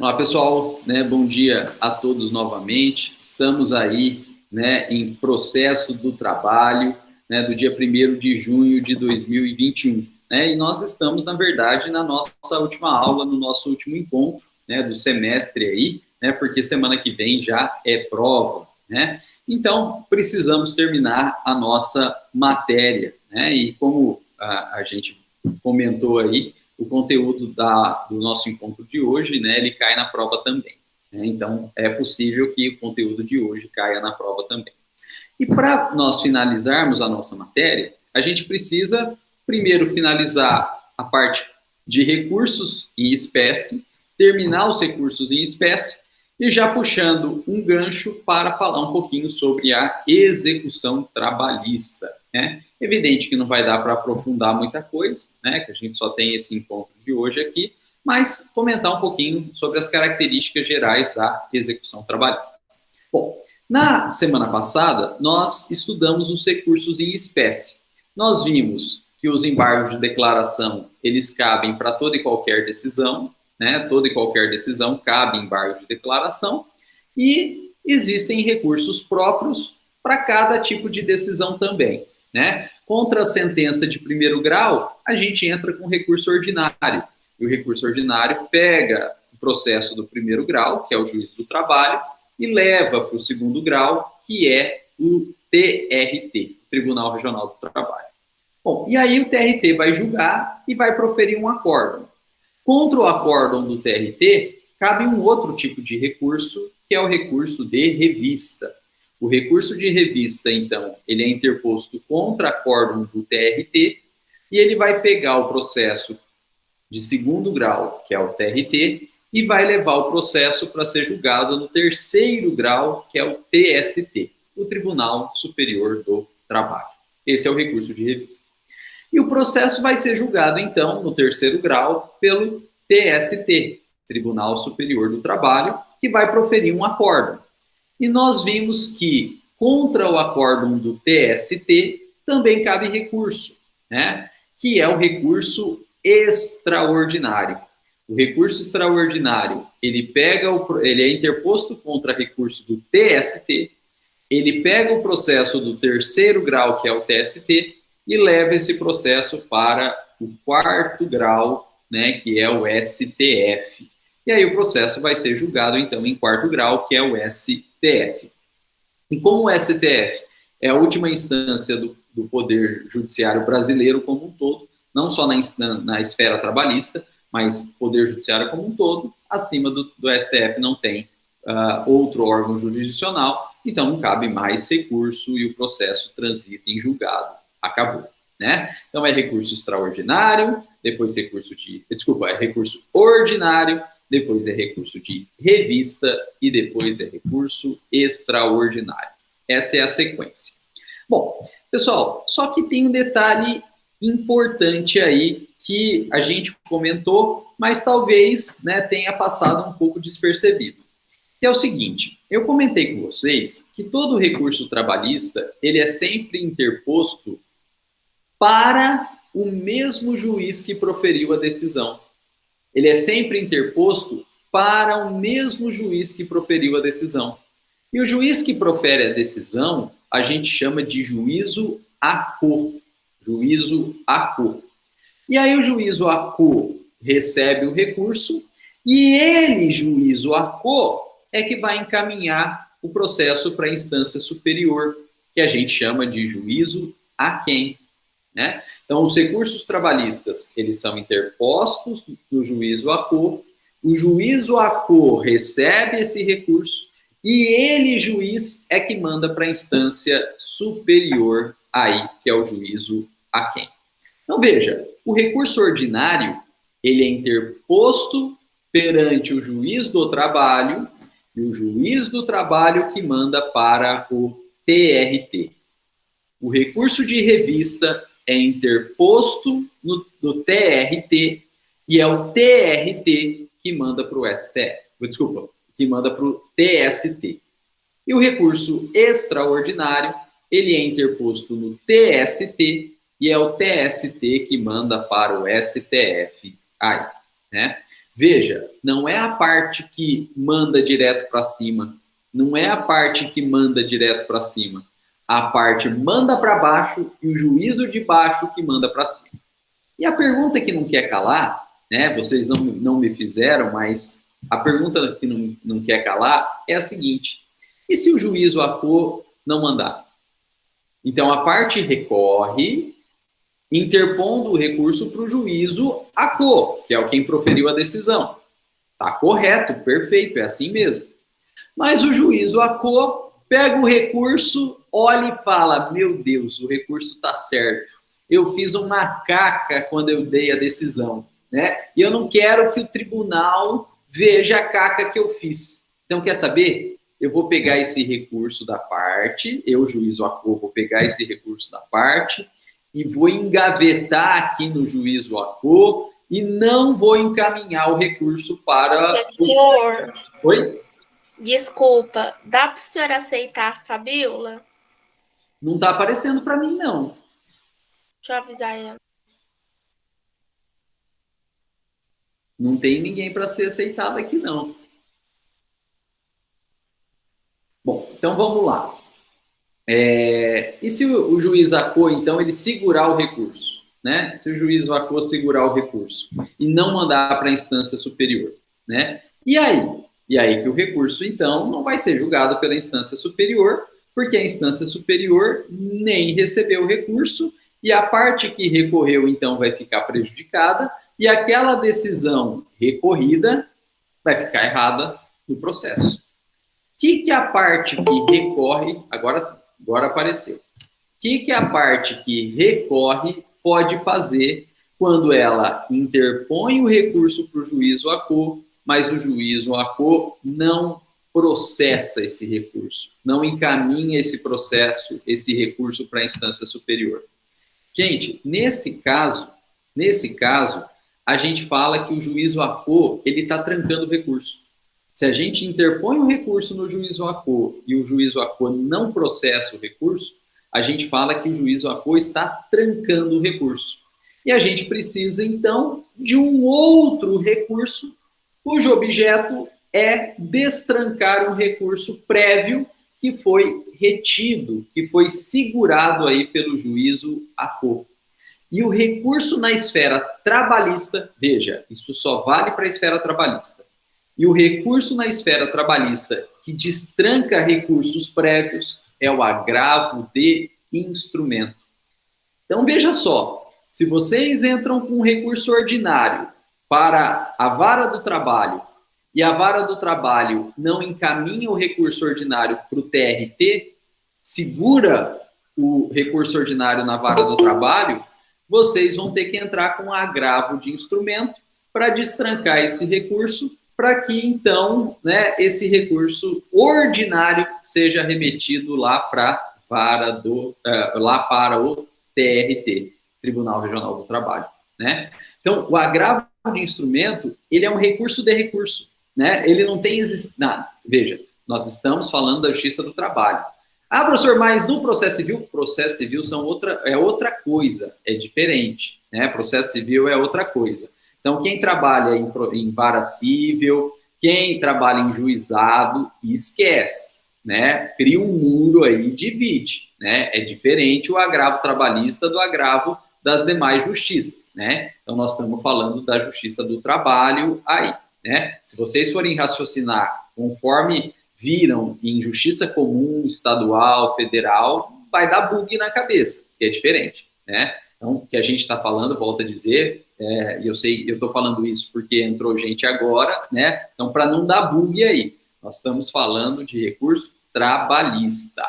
Olá, pessoal, né? Bom dia a todos novamente. Estamos aí, né, em processo do trabalho, né, do dia 1º de junho de 2021, né? E nós estamos, na verdade, na nossa última aula, no nosso último encontro, né, do semestre aí, né? Porque semana que vem já é prova, né? Então, precisamos terminar a nossa matéria, né? E como a gente comentou aí, o conteúdo do nosso encontro de hoje, né, ele cai na prova também. Né? Então, é possível que o conteúdo de hoje caia na prova também. E para nós finalizarmos a nossa matéria, a gente precisa primeiro finalizar a parte de recursos em espécie, terminar os recursos em espécie e já puxando um gancho para falar um pouquinho sobre a execução trabalhista. Né? Evidente que não vai dar para aprofundar muita coisa, né? Que a gente só tem esse encontro de hoje aqui, mas comentar um pouquinho sobre as características gerais da execução trabalhista. Bom, na semana passada, nós estudamos os recursos em espécie. Nós vimos que os embargos de declaração, eles cabem para toda e qualquer decisão, né? Toda e qualquer decisão cabe embargo de declaração, e existem recursos próprios para cada tipo de decisão também, né? Contra a sentença de primeiro grau, a gente entra com recurso ordinário, e o recurso ordinário pega o processo do primeiro grau, que é o juiz do trabalho, e leva para o segundo grau, que é o TRT, Tribunal Regional do Trabalho. Bom, e aí o TRT vai julgar e vai proferir um acórdão. Contra o acórdão do TRT, cabe um outro tipo de recurso, que é o recurso de revista. O recurso de revista, então, ele é interposto contra acórdão do TRT e ele vai pegar o processo de segundo grau, que é o TRT, e vai levar o processo para ser julgado no terceiro grau, que é o TST, o Tribunal Superior do Trabalho. Esse é o recurso de revista. E o processo vai ser julgado, então, no terceiro grau, pelo TST, Tribunal Superior do Trabalho, que vai proferir um acórdão. E nós vimos que, contra o acórdão do TST, também cabe recurso, né? Que é o recurso extraordinário. O recurso extraordinário, ele é interposto contra recurso do TST, ele pega o processo do terceiro grau, que é o TST, e leva esse processo para o quarto grau, né, que é o STF. E aí o processo vai ser julgado, então, em quarto grau, que é o STF. E como o STF é a última instância do Poder Judiciário brasileiro como um todo, não só na esfera trabalhista, mas Poder Judiciário como um todo, acima do STF não tem outro órgão jurisdicional, então não cabe mais recurso e o processo transita em julgado. Acabou. Né? Então é recurso extraordinário, depois recurso ordinário, depois é recurso de revista e depois é recurso extraordinário. Essa é a sequência. Bom, pessoal, só que tem um detalhe importante aí que a gente comentou, mas talvez, né, tenha passado um pouco despercebido. Que é o seguinte, eu comentei com vocês que todo recurso trabalhista, ele é sempre interposto para o mesmo juiz que proferiu a decisão. Ele é sempre interposto para o mesmo juiz que proferiu a decisão. E o juiz que profere a decisão, a gente chama de juízo à cor. Juízo à cor. E aí o juízo à cor recebe o recurso e ele, juízo à cor, é que vai encaminhar o processo para a instância superior, que a gente chama de juízo a quem. Né? Então, os recursos trabalhistas, eles são interpostos no juízo à cor, o juízo à cor recebe esse recurso e ele, juiz, é que manda para a instância superior aí, que é o juízo a quem. Então, veja, o recurso ordinário, ele é interposto perante o juiz do trabalho e o juiz do trabalho que manda para o TRT. O recurso de revista é interposto no TRT e é o TRT que manda para o STF. Desculpa, que manda para o TST. E o recurso extraordinário, ele é interposto no TST e é o TST que manda para o STF. Aí, né? Veja, não é a parte que manda direto para cima, não é a parte que manda direto para cima. A parte manda para baixo e o juízo de baixo que manda para cima. E a pergunta que não quer calar, né? Vocês não me fizeram, mas a pergunta que não quer calar é a seguinte: e se o juízo ACO não mandar? Então a parte recorre, interpondo o recurso para o juízo ACO, que é o quem proferiu a decisão. Tá correto, perfeito, é assim mesmo. Mas o juízo ACO pega o recurso, olha e fala: meu Deus, o recurso está certo. Eu fiz uma caca quando eu dei a decisão, né? E eu não quero que o tribunal veja a caca que eu fiz. Então, quer saber? Eu vou pegar esse recurso da parte, eu, juízo ACO, vou pegar esse recurso da parte e vou engavetar aqui no juízo ACO e não vou encaminhar o recurso para... Senhor, Oi? desculpa, dá para o senhor aceitar a Fabiola? Não está aparecendo para mim, não. Deixa eu avisar ela. Não tem ninguém para ser aceitado aqui, não. Bom, então vamos lá. E se o juiz ACO, então, ele segurar o recurso? Né? Se o juiz ACO segurar o recurso e não mandar para a instância superior, né? E aí? E aí que o recurso, então, não vai ser julgado pela instância superior, porque a instância superior nem recebeu o recurso e a parte que recorreu, então, vai ficar prejudicada e aquela decisão recorrida vai ficar errada no processo. O que a parte que recorre, agora sim, agora apareceu. O que a parte que recorre pode fazer quando ela interpõe o recurso para o juízo ACO, mas o juízo ACO não processa esse recurso, não encaminha esse processo, esse recurso para a instância superior? Gente, nesse caso, a gente fala que o juízo ACO ele está trancando o recurso. Se a gente interpõe um recurso no juízo ACO e o juízo ACO não processa o recurso, a gente fala que o juízo ACO está trancando o recurso. E a gente precisa, então, de um outro recurso, cujo objeto é destrancar um recurso prévio que foi retido, que foi segurado aí pelo juízo ACO. E o recurso na esfera trabalhista, veja, isso só vale para a esfera trabalhista. E o recurso na esfera trabalhista que destranca recursos prévios é o agravo de instrumento. Então, veja só, se vocês entram com um recurso ordinário para a vara do trabalho e a vara do trabalho não encaminha o recurso ordinário para o TRT, segura o recurso ordinário na vara do trabalho, vocês vão ter que entrar com um agravo de instrumento para destrancar esse recurso, para que, então, né, esse recurso ordinário seja remetido lá para o TRT, Tribunal Regional do Trabalho, né? Então, o agravo de instrumento, ele é um recurso de recurso, né? Ele não tem veja, nós estamos falando da Justiça do Trabalho. Ah, professor, mas no processo civil é outra coisa, é diferente, né? Processo civil é outra coisa. Então, quem trabalha em vara civil, quem trabalha em juizado, esquece, né? Cria um muro aí e divide, né? É diferente o agravo trabalhista do agravo das demais justiças, né? Então, nós estamos falando da Justiça do Trabalho aí, né? Se vocês forem raciocinar conforme viram em justiça comum, estadual, federal, vai dar bug na cabeça, que é diferente, né? Então, o que a gente está falando, volto a dizer, e eu sei, eu estou falando isso porque entrou gente agora, né? Então, para não dar bug aí, nós estamos falando de recurso trabalhista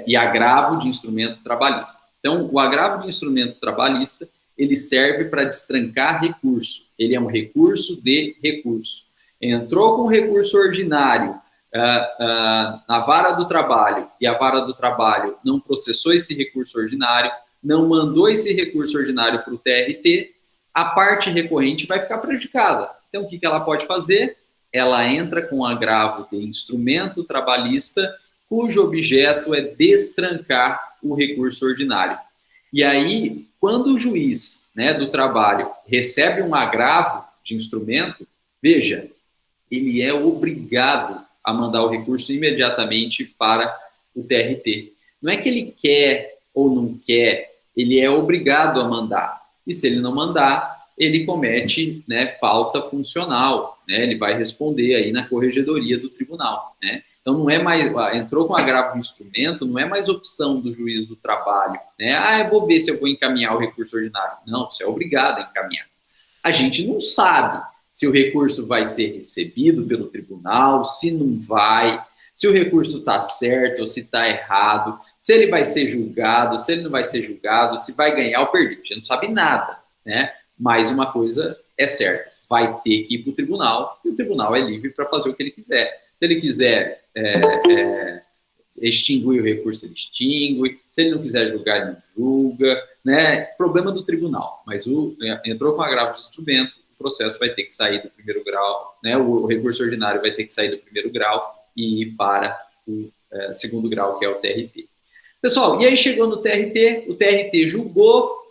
e agravo de instrumento trabalhista. Então, o agravo de instrumento trabalhista, ele serve para destrancar recurso. Ele é um recurso de recurso. Entrou com recurso ordinário na vara do trabalho e a vara do trabalho não processou esse recurso ordinário, não mandou esse recurso ordinário para o TRT, a parte recorrente vai ficar prejudicada. Então, o que ela pode fazer? Ela entra com agravo de instrumento trabalhista, cujo objeto é destrancar o recurso ordinário. E aí, quando o juiz, né, do trabalho recebe um agravo de instrumento, veja, ele é obrigado a mandar o recurso imediatamente para o TRT. Não é que ele quer ou não quer, ele é obrigado a mandar. E se ele não mandar, ele comete, né, falta funcional, né? Ele vai responder aí na corregedoria do tribunal, né? Então não é mais, entrou com agravo de instrumento, não é mais opção do juiz do trabalho, né? Eu vou ver se eu vou encaminhar o recurso ordinário. Não, você é obrigado a encaminhar. A gente não sabe se o recurso vai ser recebido pelo tribunal, se não vai, se o recurso está certo ou se está errado, se ele vai ser julgado, se ele não vai ser julgado, se vai ganhar ou perder. A gente não sabe nada, né? Mas uma coisa é certa, vai ter que ir para o tribunal, e o tribunal é livre para fazer o que ele quiser. Se ele quiser extinguir o recurso, ele extingue. Se ele não quiser julgar, ele não julga, né? Problema do tribunal. Mas entrou com agravo de instrumento, o processo vai ter que sair do primeiro grau, né? O recurso ordinário vai ter que sair do primeiro grau e ir para o segundo grau, que é o TRT. Pessoal, e aí chegou no TRT, o TRT julgou,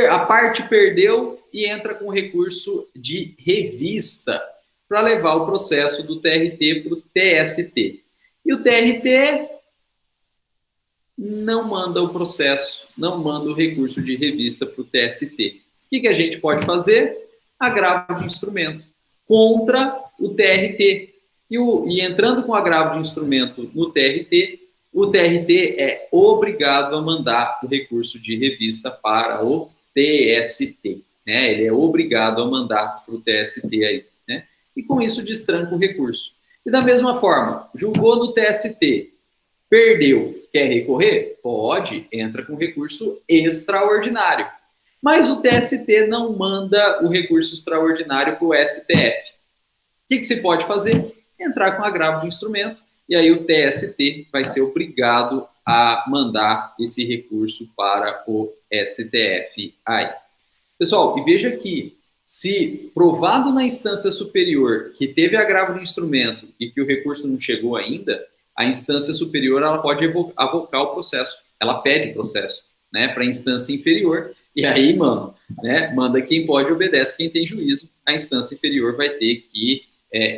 a parte perdeu e entra com recurso de revista para levar o processo do TRT para o TST. E o TRT não manda o processo, não manda o recurso de revista para o TST. O que a gente pode fazer? Agravo de instrumento contra o TRT. E entrando com agravo de instrumento no TRT, o TRT é obrigado a mandar o recurso de revista para o TST. Né? Ele é obrigado a mandar para o TST aí. Né? E com isso destranca o recurso. E da mesma forma, julgou no TST, perdeu, quer recorrer? Pode, entra com recurso extraordinário. Mas o TST não manda o recurso extraordinário para o STF. O que se pode fazer? Entrar com agravo de instrumento, e aí o TST vai ser obrigado a mandar esse recurso para o STF aí. Pessoal, e veja que se provado na instância superior que teve agravo de instrumento e que o recurso não chegou ainda, a instância superior ela pode avocar o processo, ela pede o processo, né, para a instância inferior, e aí, né, manda quem pode, obedece quem tem juízo, a instância inferior vai ter que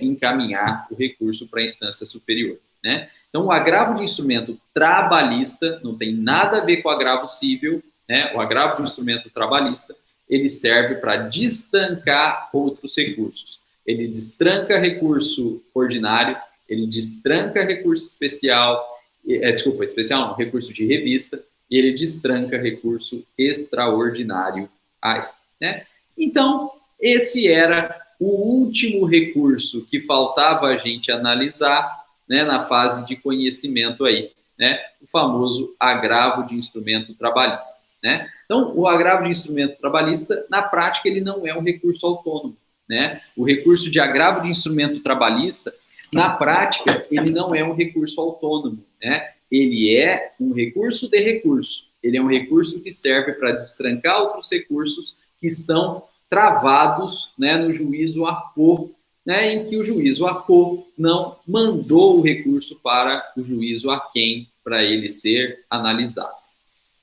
encaminhar o recurso para a instância superior, né? Então, o agravo de instrumento trabalhista não tem nada a ver com o agravo civil, né? O agravo de instrumento trabalhista, ele serve para destrancar outros recursos. Ele destranca recurso ordinário, ele destranca recurso especial, especial não, recurso de revista, e ele destranca recurso extraordinário aí, né? Então, esse era o último recurso que faltava a gente analisar, né, na fase de conhecimento aí, né? O famoso agravo de instrumento trabalhista, né? Então, o agravo de instrumento trabalhista, na prática, ele não é um recurso autônomo, né? O recurso de agravo de instrumento trabalhista, na prática, ele não é um recurso autônomo, né? Ele é um recurso de recurso. Ele é um recurso que serve para destrancar outros recursos que estão travados, né, no juízo ACO, né, em que o juízo ACO não mandou o recurso para o juízo AQUEM para ele ser analisado.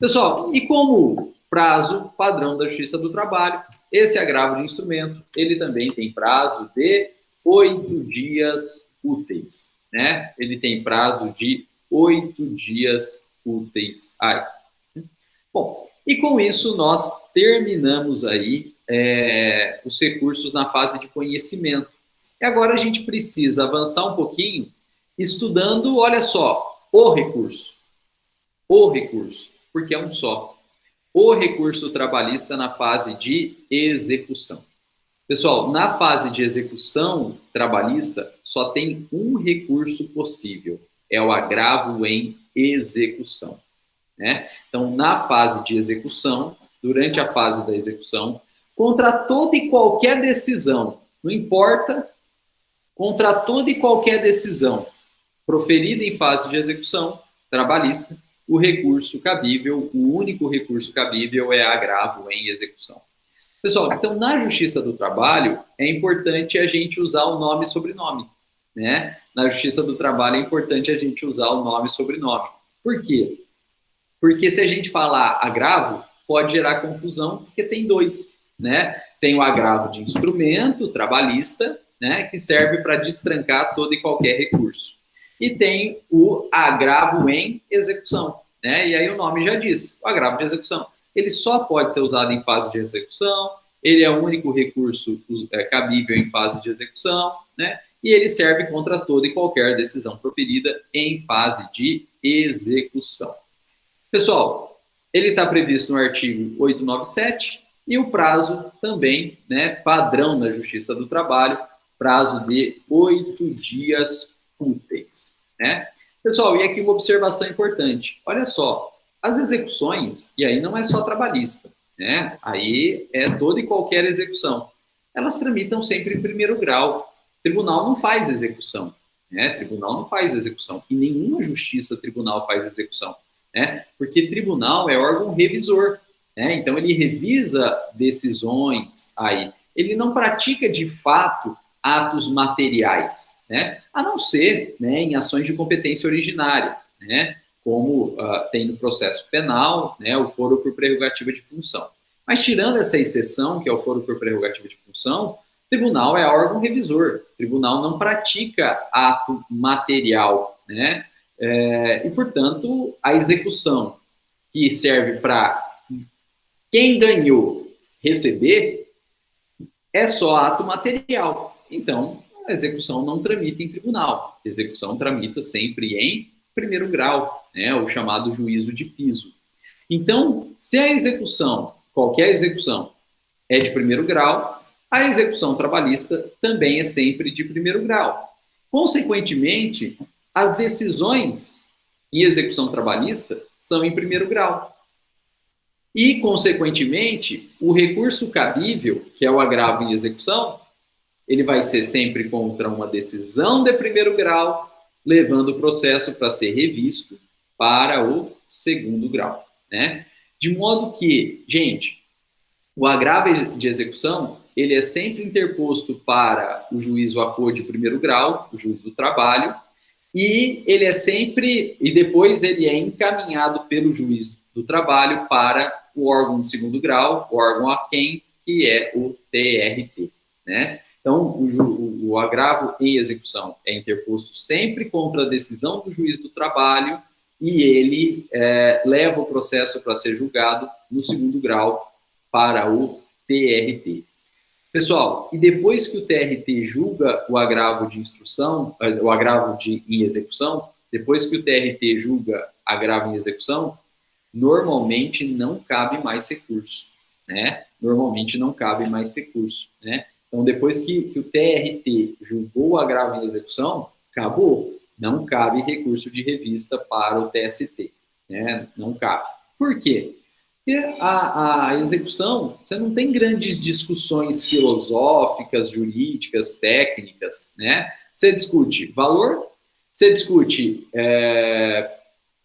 Pessoal, e como prazo padrão da Justiça do Trabalho, esse agravo de instrumento, ele também tem prazo de 8 dias úteis, né? Ele tem prazo de 8 dias úteis aí. Bom, e com isso nós terminamos aí os recursos na fase de conhecimento. E agora a gente precisa avançar um pouquinho estudando, olha só, o recurso, porque é um só. O recurso trabalhista na fase de execução. Pessoal, na fase de execução trabalhista, só tem um recurso possível, é o agravo em execução, né? Então, na fase de execução, durante a fase da execução, contra toda e qualquer decisão, não importa, contra toda e qualquer decisão proferida em fase de execução trabalhista, o recurso cabível, o único recurso cabível é agravo em execução. Pessoal, então na Justiça do Trabalho é importante a gente usar o nome e sobrenome, né? Na Justiça do Trabalho é importante a gente usar o nome e sobrenome. Por quê? Porque se a gente falar agravo, pode gerar confusão, porque tem dois, né? Tem o agravo de instrumento trabalhista, né? Que serve para destrancar todo e qualquer recurso. E tem o agravo em execução, né? E aí o nome já diz, o agravo de execução. Ele só pode ser usado em fase de execução, ele é o único recurso cabível em fase de execução, né? E ele serve contra toda e qualquer decisão proferida em fase de execução. Pessoal, ele está previsto no artigo 897 e o prazo também, né, padrão na Justiça do Trabalho, prazo de 8 dias úteis, né? Pessoal, e aqui uma observação importante. Olha só, as execuções, e aí não é só trabalhista, né? Aí é toda e qualquer execução. Elas tramitam sempre em primeiro grau. O tribunal não faz execução, né? Tribunal não faz execução. E nenhuma justiça tribunal faz execução, né? Porque tribunal é órgão revisor, né? Então ele revisa decisões aí. Ele não pratica de fato atos materiais, né? A não ser, né, em ações de competência originária, né? Como tem no processo penal, né, o foro por prerrogativa de função. Mas tirando essa exceção, que é o foro por prerrogativa de função, tribunal é órgão revisor. Tribunal não pratica ato material, né? E, portanto, a execução que serve para quem ganhou receber é só ato material. Então, a execução não tramita em tribunal. A execução tramita sempre em primeiro grau, né? O chamado juízo de piso. Então, se a execução, qualquer execução, é de primeiro grau, a execução trabalhista também é sempre de primeiro grau. Consequentemente, as decisões em execução trabalhista são em primeiro grau. E, consequentemente, o recurso cabível, que é o agravo em execução, ele vai ser sempre contra uma decisão de primeiro grau, levando o processo para ser revisto para o segundo grau, né? De modo que, gente, o agravo de execução, ele é sempre interposto para o juízo à cor de primeiro grau, o juiz do trabalho, e ele é sempre, e depois ele é encaminhado pelo juiz do trabalho para o órgão de segundo grau, o órgão aquém, que é o TRT, né? Então, o agravo em execução é interposto sempre contra a decisão do juiz do trabalho e ele leva o processo para ser julgado no segundo grau para o TRT. Pessoal, e depois que o TRT julga o agravo de instrução, o agravo em execução, depois que o TRT julga agravo em execução, normalmente não cabe mais recurso, né? Normalmente não cabe mais recurso, né? Então, depois que o TRT julgou o agravo em execução, acabou. Não cabe recurso de revista para o TST, né? Não cabe. Por quê? Porque a execução, você não tem grandes discussões filosóficas, jurídicas, técnicas, né? Você discute valor, você discute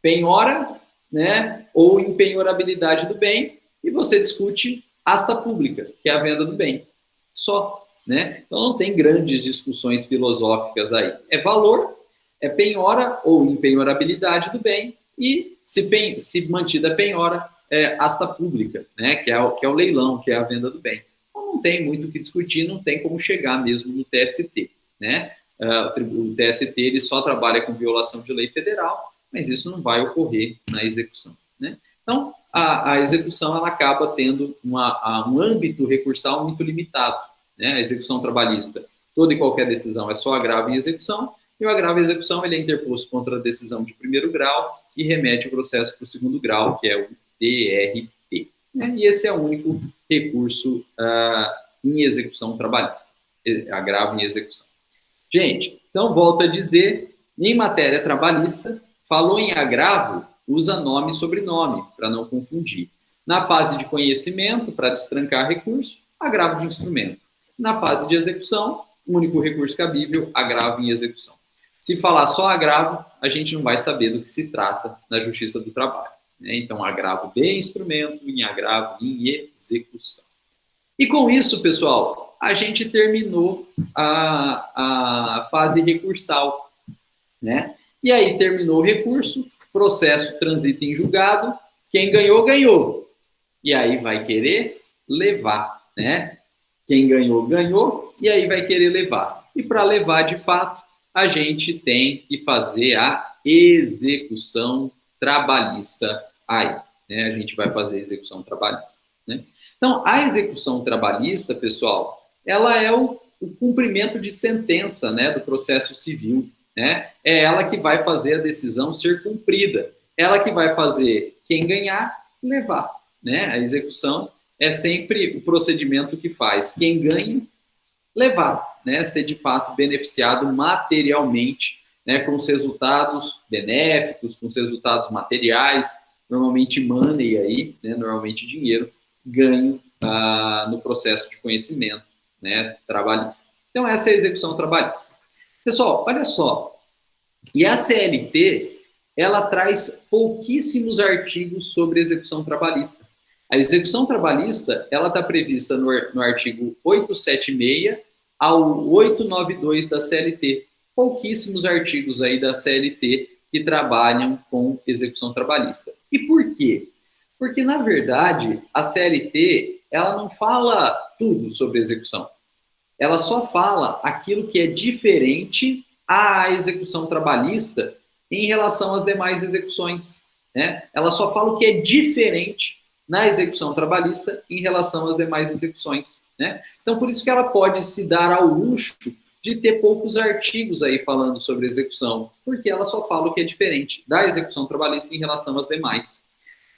penhora, né? Ou impenhorabilidade do bem, e você discute asta pública, que é a venda do bem. Só, né? Então não tem grandes discussões filosóficas aí. É valor, é penhora ou impenhorabilidade do bem, e se mantida a penhora, é asta pública, né? Que é o leilão, que é a venda do bem. Então não tem muito o que discutir, não tem como chegar mesmo no TST, né? O TST ele só trabalha com violação de lei federal, mas isso não vai ocorrer na execução, né? Então, a execução ela acaba tendo um âmbito recursal muito limitado, né? A execução trabalhista, toda e qualquer decisão é só agravo em execução, e o agravo em execução ele é interposto contra a decisão de primeiro grau e remete o processo para o segundo grau, que é o TRT, né? E esse é o único recurso em execução trabalhista, agravo em execução. Gente, então volto a dizer, em matéria trabalhista, falou em agravo, usa nome e sobrenome, para não confundir. Na fase de conhecimento, para destrancar recurso, agravo de instrumento. Na fase de execução, único recurso cabível, agravo em execução. Se falar só agravo, a gente não vai saber do que se trata na Justiça do Trabalho, né? Então, agravo de instrumento em agravo em execução. E com isso, pessoal, a gente terminou a fase recursal, né? E aí terminou o recurso, processo transita em julgado, quem ganhou, ganhou. E aí vai querer levar, né? Quem ganhou, ganhou, e aí vai querer levar. E para levar, de fato, a gente tem que fazer a execução trabalhista aí, né? A gente vai fazer a execução trabalhista, né? Então, a execução trabalhista, pessoal, ela é o cumprimento de sentença, né, do processo civil, né? É ela que vai fazer a decisão ser cumprida. Ela que vai fazer quem ganhar, levar, né? A execução é sempre o procedimento que faz quem ganha, levar, né? Ser de fato beneficiado materialmente, né? Com os resultados benéficos, com os resultados materiais, normalmente money aí, né? Normalmente dinheiro, ganho no processo de conhecimento, né? Trabalhista. Então, essa é a execução trabalhista. Pessoal, olha só, e a CLT, ela traz pouquíssimos artigos sobre execução trabalhista. A execução trabalhista, ela está prevista no artigo 876 ao 892 da CLT. Pouquíssimos artigos aí da CLT que trabalham com execução trabalhista. E por quê? Porque, na verdade, a CLT, ela não fala tudo sobre execução. Ela só fala aquilo que é diferente à execução trabalhista em relação às demais execuções, né? Ela só fala o que é diferente na execução trabalhista em relação às demais execuções, né? Então, por isso que ela pode se dar ao luxo de ter poucos artigos aí falando sobre execução, porque ela só fala o que é diferente da execução trabalhista em relação às demais.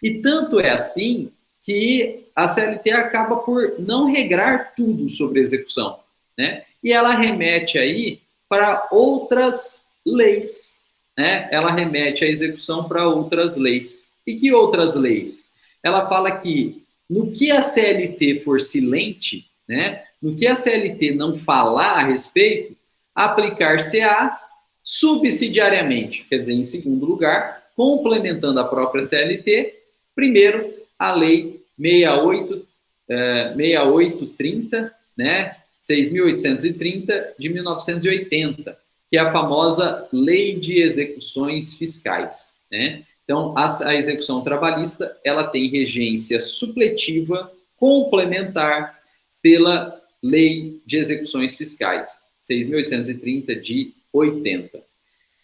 E tanto é assim que a CLT acaba por não regrar tudo sobre execução, né? E ela remete aí para outras leis, né? Ela remete a execução para outras leis. E que outras leis? Ela fala que no que a CLT for silente, né? No que a CLT não falar a respeito, aplicar-se-á subsidiariamente, quer dizer, em segundo lugar, complementando a própria CLT, primeiro, a Lei 6830, né? 6.830 de 1980, que é a famosa Lei de Execuções Fiscais, né? Então, a execução trabalhista, ela tem regência supletiva complementar pela Lei de Execuções Fiscais, 6.830 de 80.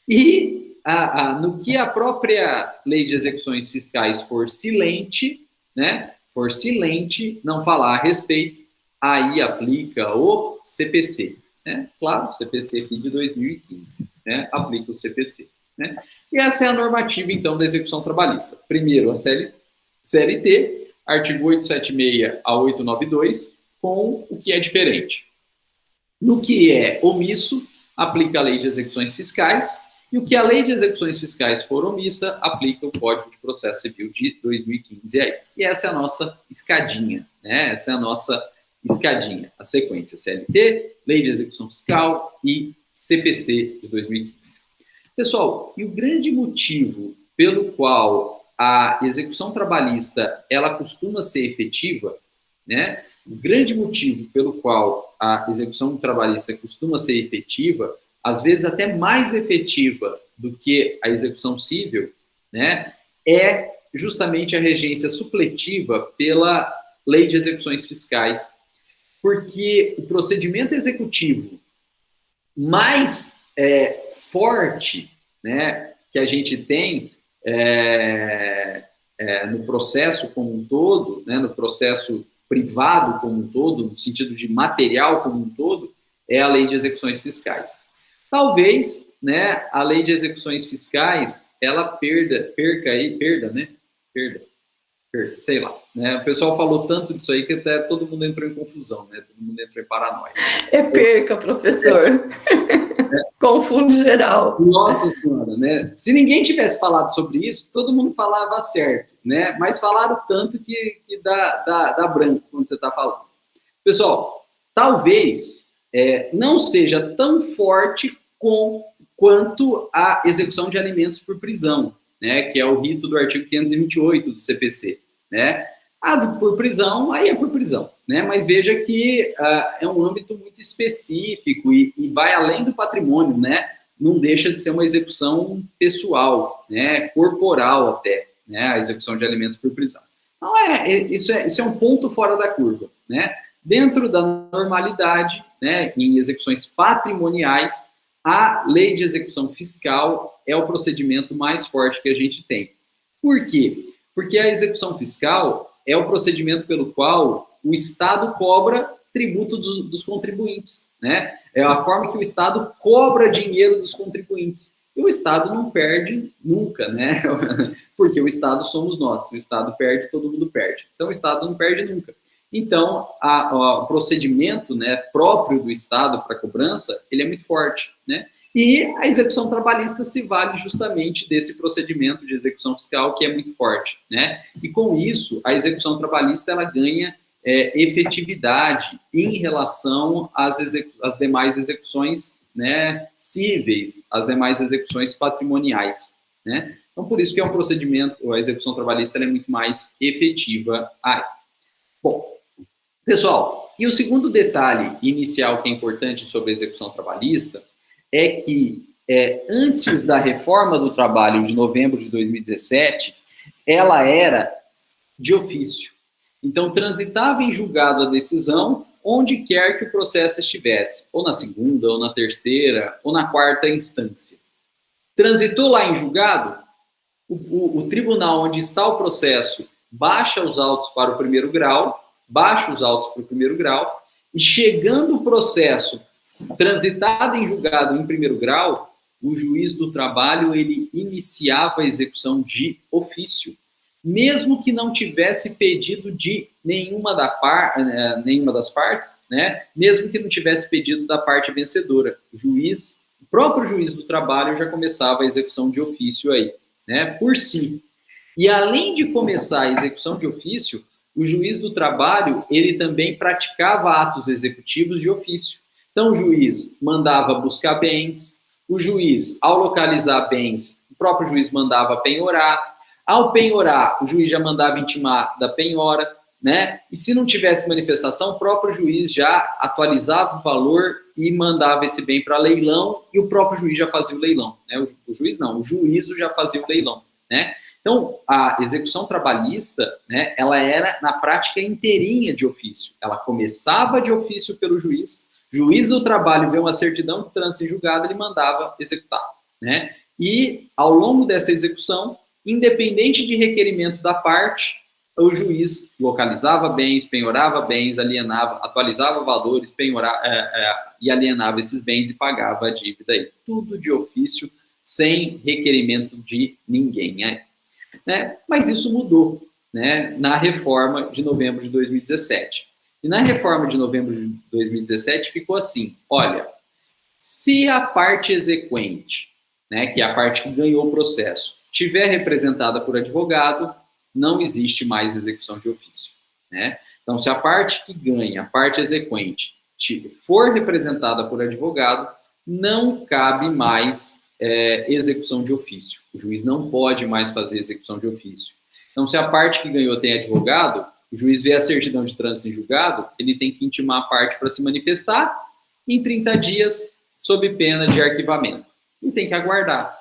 E no que a própria Lei de Execuções Fiscais for silente, né? For silente, não falar a respeito, aí aplica o CPC, né? Claro, o CPC aqui de 2015, né? Aplica o CPC, né? E essa é a normativa, então, da execução trabalhista. Primeiro, a CLT, artigo 876 a 892, com o que é diferente. No que é omisso, aplica a Lei de Execuções Fiscais, e o que a Lei de Execuções Fiscais for omissa, aplica o Código de Processo Civil de 2015 aí. E essa é a nossa escadinha, né? Essa é a nossa escadinha, a sequência CLT, Lei de Execução Fiscal e CPC de 2015. Pessoal, e o grande motivo pelo qual a execução trabalhista ela costuma ser efetiva, né? O grande motivo pelo qual a execução trabalhista costuma ser efetiva, às vezes até mais efetiva do que a execução civil, né? É justamente a regência supletiva pela Lei de Execuções Fiscais, porque o procedimento executivo mais forte, né, que a gente tem no processo como um todo, né, no processo privado como um todo, no sentido de material como um todo, é a Lei de Execuções Fiscais. Talvez, né, a Lei de Execuções Fiscais, ela perda, sei lá, né? O pessoal falou tanto disso aí que até todo mundo entrou em confusão, né? Todo mundo entrou em paranoia. Perca, professor. Confunde geral. Nossa Senhora, né? Se ninguém tivesse falado sobre isso, todo mundo falava certo, né? Mas falaram tanto que dá branco quando você está falando. Pessoal, talvez não seja tão forte quanto a execução de alimentos por prisão, né? Que é o rito do artigo 528 do CPC, né? Por prisão, aí é por prisão, né? Mas veja que é um âmbito muito específico e vai além do patrimônio, né? Não deixa de ser uma execução pessoal, né? Corporal até, né? A execução de alimentos por prisão. Então, isso é um ponto fora da curva, né? Dentro da normalidade, né, em execuções patrimoniais, a lei de execução fiscal é o procedimento mais forte que a gente tem. Por quê? Porque a execução fiscal é o procedimento pelo qual o Estado cobra tributo dos contribuintes, né? É a forma que o Estado cobra dinheiro dos contribuintes. E o Estado não perde nunca, né? Porque o Estado somos nós. Se o Estado perde, todo mundo perde. Então, o Estado não perde nunca. Então, o procedimento, né, próprio do Estado para cobrança, ele é muito forte, né? E a execução trabalhista se vale justamente desse procedimento de execução fiscal que é muito forte, né? E com isso, a execução trabalhista ela ganha efetividade em relação às demais execuções, né, cíveis, às demais execuções patrimoniais, né? Então, por isso que é um procedimento, a execução trabalhista ela é muito mais efetiva aí. Bom, pessoal, e o segundo detalhe inicial que é importante sobre a execução trabalhista é que antes da reforma do trabalho de novembro de 2017, ela era de ofício. Então, transitava em julgado a decisão onde quer que o processo estivesse, ou na segunda, ou na terceira, ou na quarta instância. Transitou lá em julgado, o tribunal onde está o processo baixa os autos para o primeiro grau, e chegando o processo transitado em julgado em primeiro grau, o juiz do trabalho ele iniciava a execução de ofício, mesmo que não tivesse pedido de nenhuma das partes, né? Mesmo que não tivesse pedido da parte vencedora. O próprio juiz do trabalho já começava a execução de ofício aí, né? Por si. E além de começar a execução de ofício, o juiz do trabalho, ele também praticava atos executivos de ofício. Então, o juiz mandava buscar bens, o juiz, ao localizar bens, o próprio juiz mandava penhorar. Ao penhorar, o juiz já mandava intimar da penhora, né? E se não tivesse manifestação, o próprio juiz já atualizava o valor e mandava esse bem para leilão, e o próprio juiz já fazia o leilão, né? O juiz não, o juízo já fazia o leilão, né? Então, a execução trabalhista, né, ela era, na prática, inteirinha de ofício. Ela começava de ofício pelo juiz do trabalho vê uma certidão de trânsito em julgado, ele mandava executar, né? E, ao longo dessa execução, independente de requerimento da parte, o juiz localizava bens, penhorava bens, alienava, atualizava valores, e alienava esses bens e pagava a dívida aí. Tudo de ofício, sem requerimento de ninguém, né? Mas isso mudou, né, na reforma de novembro de 2017. E na reforma de novembro de 2017 ficou assim, olha, se a parte exequente, né, que é a parte que ganhou o processo, tiver representada por advogado, não existe mais execução de ofício, né? Então, se a parte que ganha, a parte exequente, for representada por advogado, não cabe mais execução de ofício. O juiz não pode mais fazer execução de ofício. Então, se a parte que ganhou tem advogado, o juiz vê a certidão de trânsito em julgado, ele tem que intimar a parte para se manifestar em 30 dias, sob pena de arquivamento. E tem que aguardar.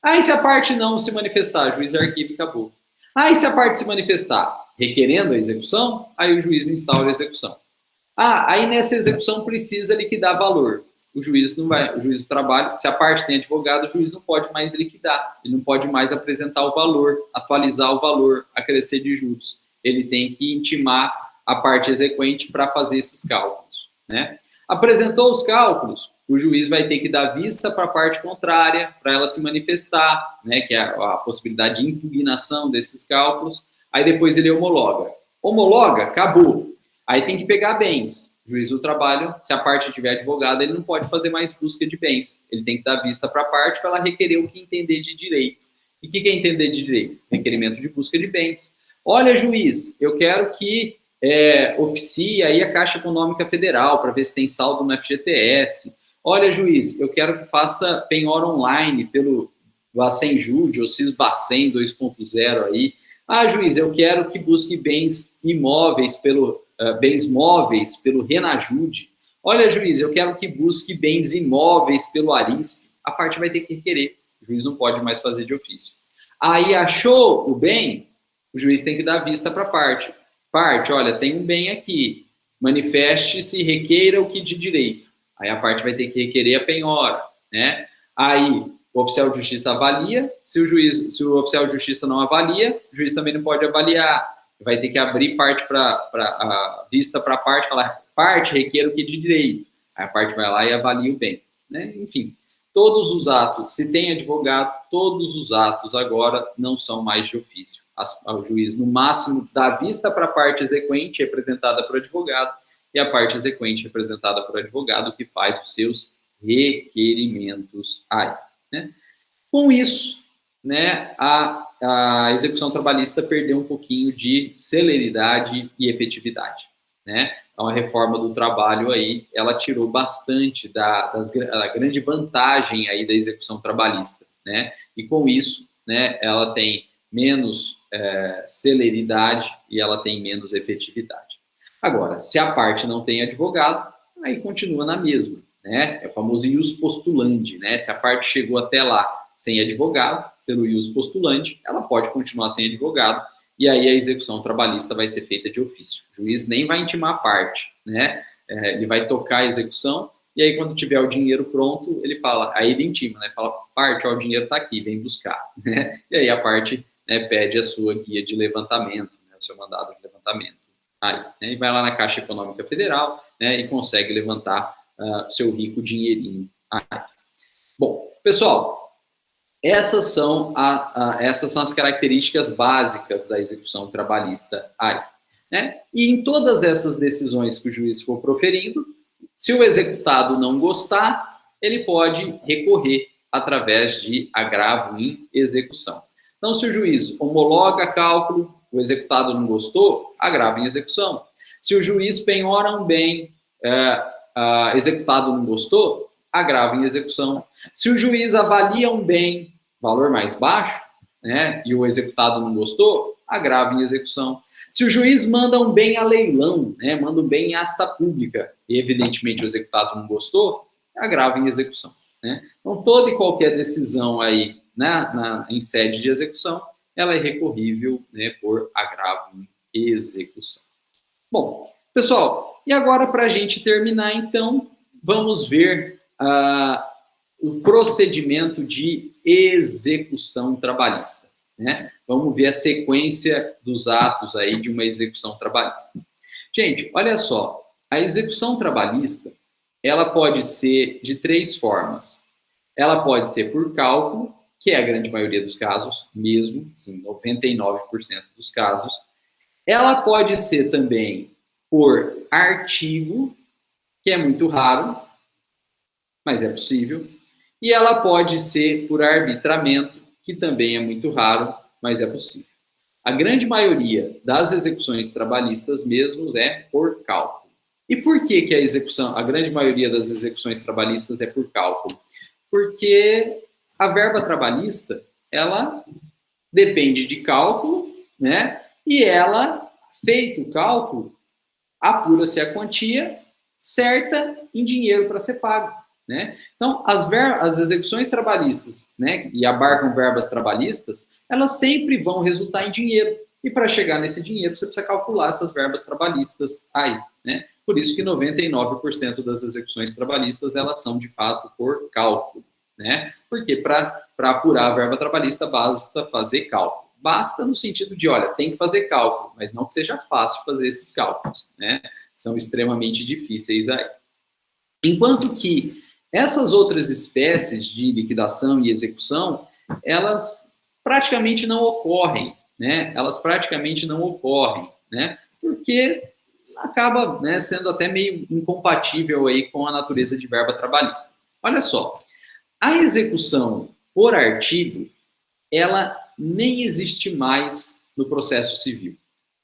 Aí, se a parte não se manifestar, o juiz arquiva e acabou. Aí, se a parte se manifestar requerendo a execução, aí o juiz instaura a execução. Aí nessa execução precisa liquidar valor. O juiz não vai, o juiz do trabalho, se a parte tem advogado, o juiz não pode mais liquidar, ele não pode mais apresentar o valor, atualizar o valor, acrescer de juros. Ele tem que intimar a parte exequente para fazer esses cálculos, né? Apresentou os cálculos, o juiz vai ter que dar vista para a parte contrária, para ela se manifestar, né, que é a possibilidade de impugnação desses cálculos, aí depois ele homologa. Homologa, acabou. Aí tem que pegar bens. O juiz do trabalho, se a parte tiver advogado, ele não pode fazer mais busca de bens. Ele tem que dar vista para a parte para ela requerer o que entender de direito. E o que é entender de direito? Requerimento de busca de bens. Olha, juiz, eu quero que oficie aí a Caixa Econômica Federal para ver se tem saldo no FGTS. Olha, juiz, eu quero que faça penhora online pelo Bacen-Jude ou Cisbacen 2.0 aí. Juiz, eu quero que busque bens imóveis bens móveis pelo Renajude. Olha, juiz, eu quero que busque bens imóveis pelo Arisp. A parte vai ter que requerer. O juiz não pode mais fazer de ofício. Aí achou o bem, o juiz tem que dar vista para a parte. Parte, olha, tem um bem aqui. manifeste-se e requeira o que de direito. Aí a parte vai ter que requerer a penhora, né? Aí o oficial de justiça avalia, se o oficial de justiça não avalia, o juiz também não pode avaliar. Vai ter que abrir parte a vista para a parte, falar, parte requer o que de direito. Aí a parte vai lá e avalia o bem, né? Enfim, todos os atos, se tem advogado, todos os atos agora não são mais de ofício. O juiz, no máximo, dá vista para a parte exequente, representada por advogado, e a parte exequente, representada por advogado, que faz os seus requerimentos aí, né? Com isso, né, a execução trabalhista perdeu um pouquinho de celeridade e efetividade, né? Então, a reforma do trabalho aí, ela tirou bastante da grande vantagem aí da execução trabalhista, né? E com isso, né, ela tem menos celeridade e ela tem menos efetividade. Agora, se a parte não tem advogado, aí continua na mesma, né? É o famoso ius postulandi, né? Se a parte chegou até lá sem advogado, pelo ius postulandi, ela pode continuar sem advogado, e aí a execução trabalhista vai ser feita de ofício. O juiz nem vai intimar a parte, né? Ele vai tocar a execução, e aí quando tiver o dinheiro pronto, ele fala, aí ele intima, né? Fala, parte, ó, o dinheiro está aqui, vem buscar, né? E aí a parte, né, pede a sua guia de levantamento, né, o seu mandado de levantamento. Aí, né, e vai lá na Caixa Econômica Federal, né, e consegue levantar seu rico dinheirinho. Aí. Bom, pessoal, essas são as características básicas da execução trabalhista aí, né? E em todas essas decisões que o juiz for proferindo, se o executado não gostar, ele pode recorrer através de agravo em execução. Então, se o juiz homologa cálculo, o executado não gostou, agravo em execução. Se o juiz penhora um bem, executado não gostou, agravo em execução. Se o juiz avalia um bem, valor mais baixo, né, e o executado não gostou, agravo em execução. Se o juiz manda um bem a leilão, né, manda um bem em asta pública, e evidentemente o executado não gostou, agravo em execução, né? Então, toda e qualquer decisão aí, né, em sede de execução, ela é recorrível, né, por agravo em execução. Bom, pessoal, e agora para a gente terminar, então, vamos ver o procedimento de execução trabalhista, né? Vamos ver a sequência dos atos aí de uma execução trabalhista. Gente, olha só, a execução trabalhista, ela pode ser de 3 formas. Ela pode ser por cálculo, que é a grande maioria dos casos, mesmo, assim, 99% dos casos. Ela pode ser também por artigo, que é muito raro, mas é possível. E ela pode ser por arbitramento, que também é muito raro, mas é possível. A grande maioria das execuções trabalhistas mesmo é por cálculo. E por que a grande maioria das execuções trabalhistas é por cálculo? Porque a verba trabalhista, ela depende de cálculo, né? E ela, feito o cálculo, apura-se a quantia certa em dinheiro para ser pago, né? Então, as execuções trabalhistas, né, e abarcam verbas trabalhistas, elas sempre vão resultar em dinheiro. E para chegar nesse dinheiro, você precisa calcular essas verbas trabalhistas aí, né? Por isso que 99% das execuções trabalhistas, elas são, de fato, por cálculo, né? Porque para apurar a verba trabalhista, basta fazer cálculo. Basta no sentido de, olha, tem que fazer cálculo, mas não que seja fácil fazer esses cálculos, né? São extremamente difíceis aí. Enquanto que essas outras espécies de liquidação e execução, elas praticamente não ocorrem, né? Elas praticamente não ocorrem, né? Porque acaba, né, sendo até meio incompatível aí com a natureza de verba trabalhista. Olha só, a execução por artigo, ela nem existe mais no processo civil,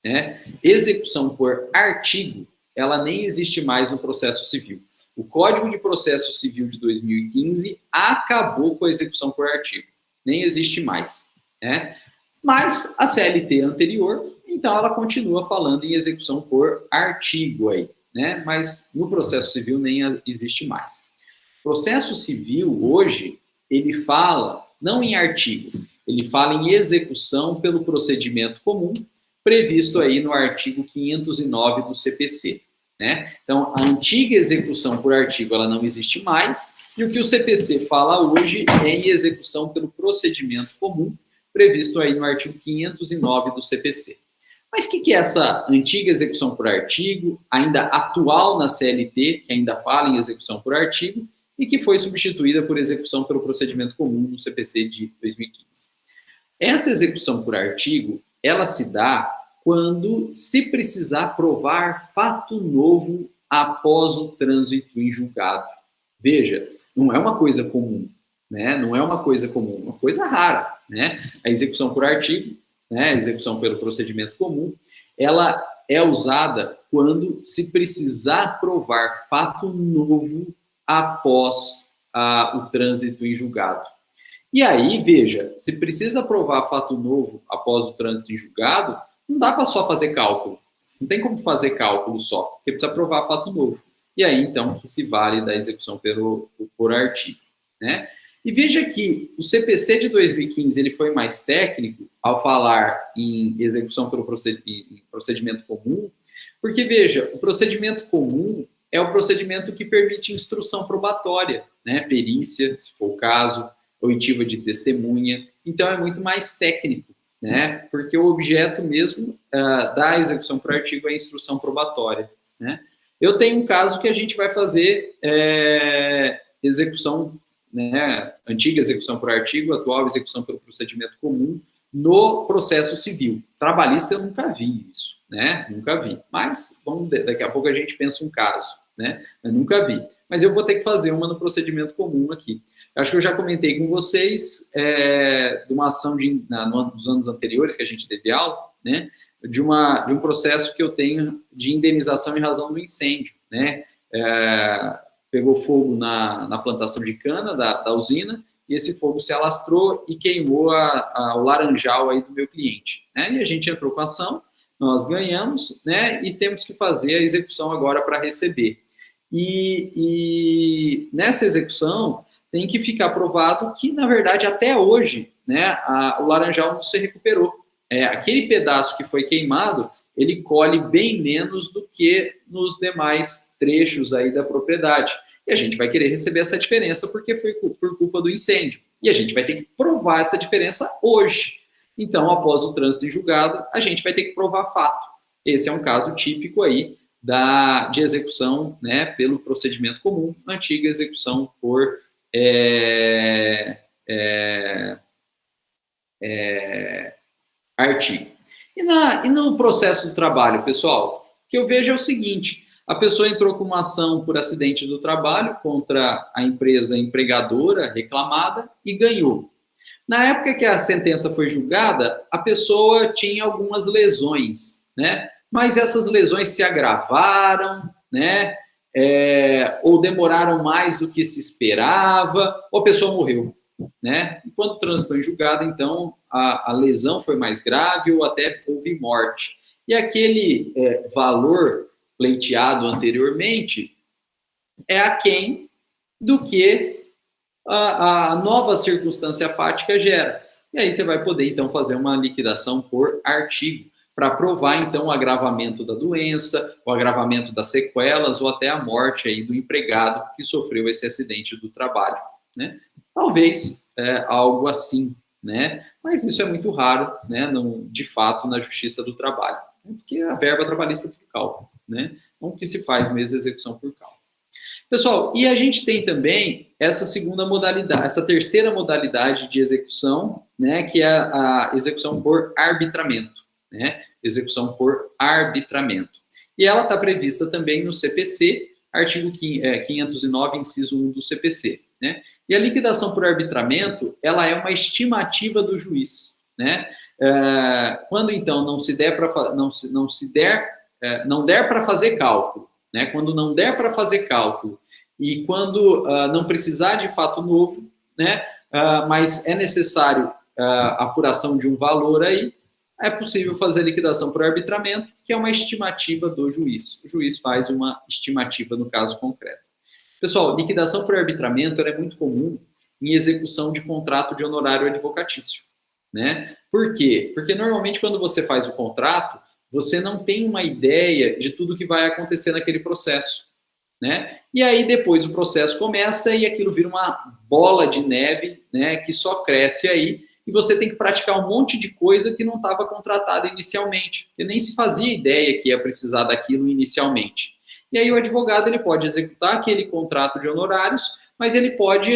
né? Execução por artigo, ela nem existe mais no processo civil. O Código de Processo Civil de 2015 acabou com a execução por artigo. Nem existe mais, né? Mas a CLT anterior, então ela continua falando em execução por artigo aí, né? Mas no processo civil nem existe mais. O processo civil hoje, ele fala não em artigo, ele fala em execução pelo procedimento comum, previsto aí no artigo 509 do CPC. né? Então, a antiga execução por artigo, ela não existe mais, e o que o CPC fala hoje é em execução pelo procedimento comum, previsto aí no artigo 509 do CPC. Mas o que é essa antiga execução por artigo, ainda atual na CLT, que ainda fala em execução por artigo, e que foi substituída por execução pelo procedimento comum no CPC de 2015? Essa execução por artigo, ela se dá quando se precisar provar fato novo após o trânsito em julgado. Veja, não é uma coisa comum, né? Não é uma coisa comum, uma coisa rara, né? A execução por artigo, né? A execução pelo procedimento comum, ela é usada quando se precisar provar fato novo após o trânsito em julgado. E aí, veja, se precisa provar fato novo após o trânsito em julgado, não dá para só fazer cálculo. Não tem como fazer cálculo só, porque precisa provar fato novo. E aí, então, que se vale da execução por artigo, né? E veja que o CPC de 2015 ele foi mais técnico ao falar em execução pelo procedimento comum, porque, veja, o procedimento comum é o procedimento que permite instrução probatória, né? Perícia, se for o caso, oitiva de testemunha. Então, é muito mais técnico, né? Porque o objeto mesmo da execução por artigo é a instrução probatória, né? Eu tenho um caso que a gente vai fazer execução, né? Antiga execução por artigo, atual execução pelo procedimento comum no processo civil. Trabalhista eu nunca vi isso, né? Nunca vi. Mas daqui a pouco a gente pensa um caso, né? Eu nunca vi. Mas eu vou ter que fazer uma no procedimento comum aqui. Acho que eu já comentei com vocês de uma ação dos anos anteriores que a gente teve aula, né? De um processo que eu tenho de indenização em razão do incêndio, né? Pegou fogo na plantação de cana da usina e esse fogo se alastrou e queimou o laranjal aí do meu cliente, né? E a gente entrou com a ação, nós ganhamos, né? E temos que fazer a execução agora para receber. E nessa execução tem que ficar provado que, na verdade, até hoje, né, o laranjal não se recuperou. Aquele pedaço que foi queimado, ele colhe bem menos do que nos demais trechos aí da propriedade. E a gente vai querer receber essa diferença porque foi por culpa do incêndio. E a gente vai ter que provar essa diferença hoje. Então, após o trânsito em julgado, a gente vai ter que provar fato. Esse é um caso típico aí de execução, né, pelo procedimento comum, antiga execução por artigo. E no processo do trabalho, pessoal, o que eu vejo é o seguinte: a pessoa entrou com uma ação por acidente do trabalho contra a empresa empregadora reclamada e ganhou. Na época que a sentença foi julgada, a pessoa tinha algumas lesões, né? Mas essas lesões se agravaram, né? Ou demoraram mais do que se esperava, ou a pessoa morreu, né? Enquanto transitou em julgado, então, a lesão foi mais grave ou até houve morte. E aquele valor pleiteado anteriormente é aquém do que a nova circunstância fática gera. E aí você vai poder, então, fazer uma liquidação por artigo, para provar, então, o agravamento da doença, o agravamento das sequelas ou até a morte aí do empregado que sofreu esse acidente do trabalho, né? Talvez algo assim, né? Mas isso é muito raro, né? De fato, na Justiça do Trabalho, porque a verba trabalhista é por cálculo, né? Então, o que se faz mesmo é execução por cálculo. Pessoal, e a gente tem também essa segunda modalidade, essa terceira modalidade de execução, né? Que é a execução por arbitramento, né? Execução por arbitramento. E ela está prevista também no CPC, artigo 509, inciso 1 do CPC, né? E a liquidação por arbitramento, ela é uma estimativa do juiz, né? Quando, então, não der para fazer cálculo, né? Quando não der para fazer cálculo e quando não precisar de fato novo, né? Mas é necessário a apuração de um valor aí, é possível fazer liquidação por arbitramento, que é uma estimativa do juiz. O juiz faz uma estimativa no caso concreto. Pessoal, liquidação por arbitramento é muito comum em execução de contrato de honorário advocatício, né? Por quê? Porque normalmente quando você faz o contrato, você não tem uma ideia de tudo que vai acontecer naquele processo, né? E aí depois o processo começa e aquilo vira uma bola de neve, né, que só cresce aí, e você tem que praticar um monte de coisa que não estava contratada inicialmente, porque nem se fazia ideia que ia precisar daquilo inicialmente. E aí o advogado ele pode executar aquele contrato de honorários, mas ele pode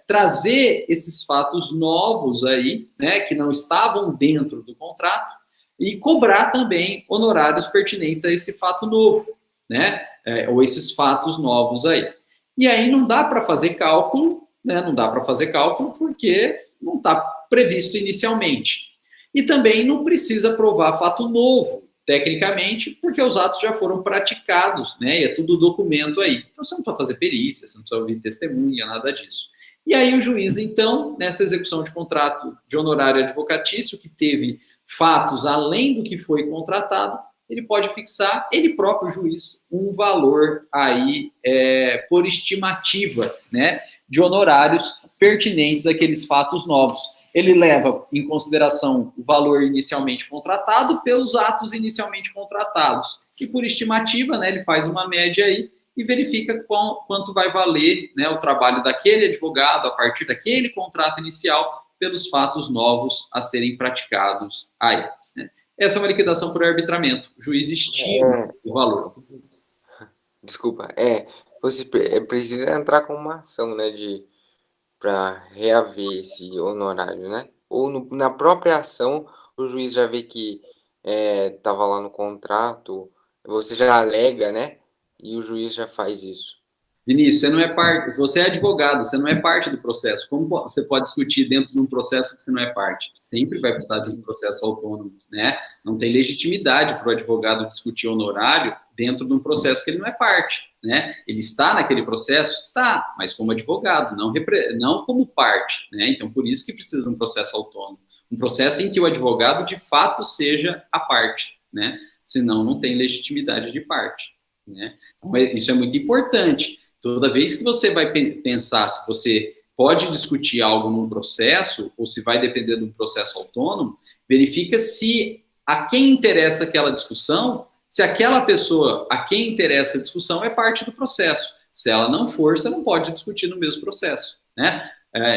trazer esses fatos novos aí, né, que não estavam dentro do contrato, e cobrar também honorários pertinentes a esse fato novo, né, ou esses fatos novos aí. E aí não dá para fazer cálculo, né, não dá para fazer cálculo porque não está previsto inicialmente. E também não precisa provar fato novo, tecnicamente, porque os atos já foram praticados, né? E é tudo documento aí. Então você não precisa fazer perícia, você não precisa ouvir testemunha, nada disso. E aí o juiz, então, nessa execução de contrato de honorário advocatício, que teve fatos além do que foi contratado, ele pode fixar, ele próprio juiz, um valor aí por estimativa, né? De honorários pertinentes àqueles fatos novos. Ele leva em consideração o valor inicialmente contratado pelos atos inicialmente contratados. E por estimativa, né, ele faz uma média aí e verifica quanto vai valer, né, o trabalho daquele advogado a partir daquele contrato inicial pelos fatos novos a serem praticados aí, né? Essa é uma liquidação por arbitramento. O juiz estima o valor. Desculpa, você precisa entrar com uma ação, né, para reaver esse honorário, né? Ou na própria ação, o juiz já vê que estava lá no contrato, você já alega, né? E o juiz já faz isso. Vinícius, você não é parte, você é advogado, você não é parte do processo. Como você pode discutir dentro de um processo que você não é parte? Sempre vai precisar de um processo autônomo, né? Não tem legitimidade para o advogado discutir honorário dentro de um processo que ele não é parte, né? Ele está naquele processo? Está, mas como advogado, não como parte, né? Então, por isso que precisa de um processo autônomo. Um processo em que o advogado, de fato, seja a parte, né? Senão, não tem legitimidade de parte, né? Então, isso é muito importante. Toda vez que você vai pensar se você pode discutir algo num processo, ou se vai depender de um processo autônomo, verifica se a quem interessa aquela discussão, se aquela pessoa a quem interessa a discussão é parte do processo. Se ela não for, você não pode discutir no mesmo processo, né?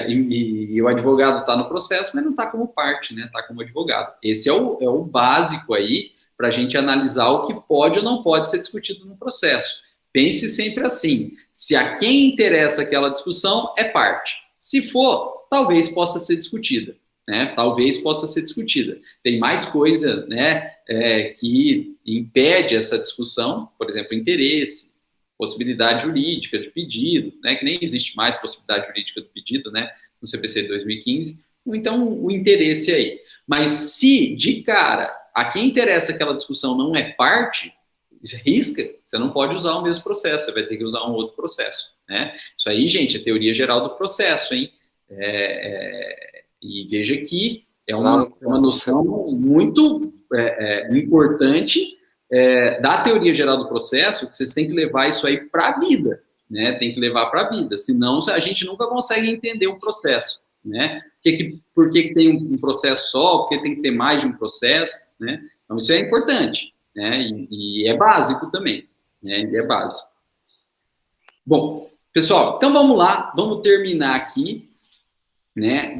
E o advogado está no processo, mas não está como parte, né? Está como advogado. Esse é o básico aí para a gente analisar o que pode ou não pode ser discutido no processo. Pense sempre assim, se a quem interessa aquela discussão é parte. Se for, talvez possa ser discutida, né? Talvez possa ser discutida. Tem mais coisa, né, que impede essa discussão, por exemplo, interesse, possibilidade jurídica de pedido, né, que nem existe mais possibilidade jurídica do pedido, né, no CPC de 2015, ou então o interesse aí. Mas se, de cara, a quem interessa aquela discussão não é parte, risca, você não pode usar o mesmo processo, você vai ter que usar um outro processo, né? Isso aí, gente, é teoria geral do processo, hein? E veja que é uma noção muito importante da teoria geral do processo, que vocês têm que levar isso aí para a vida, né? Tem que levar para a vida, senão a gente nunca consegue entender um processo, né? Por que tem um processo só, por que tem que ter mais de um processo, né? Então, isso é importante. Né? E é básico também, né? E é básico. Bom, pessoal, então vamos lá, vamos terminar aqui, né?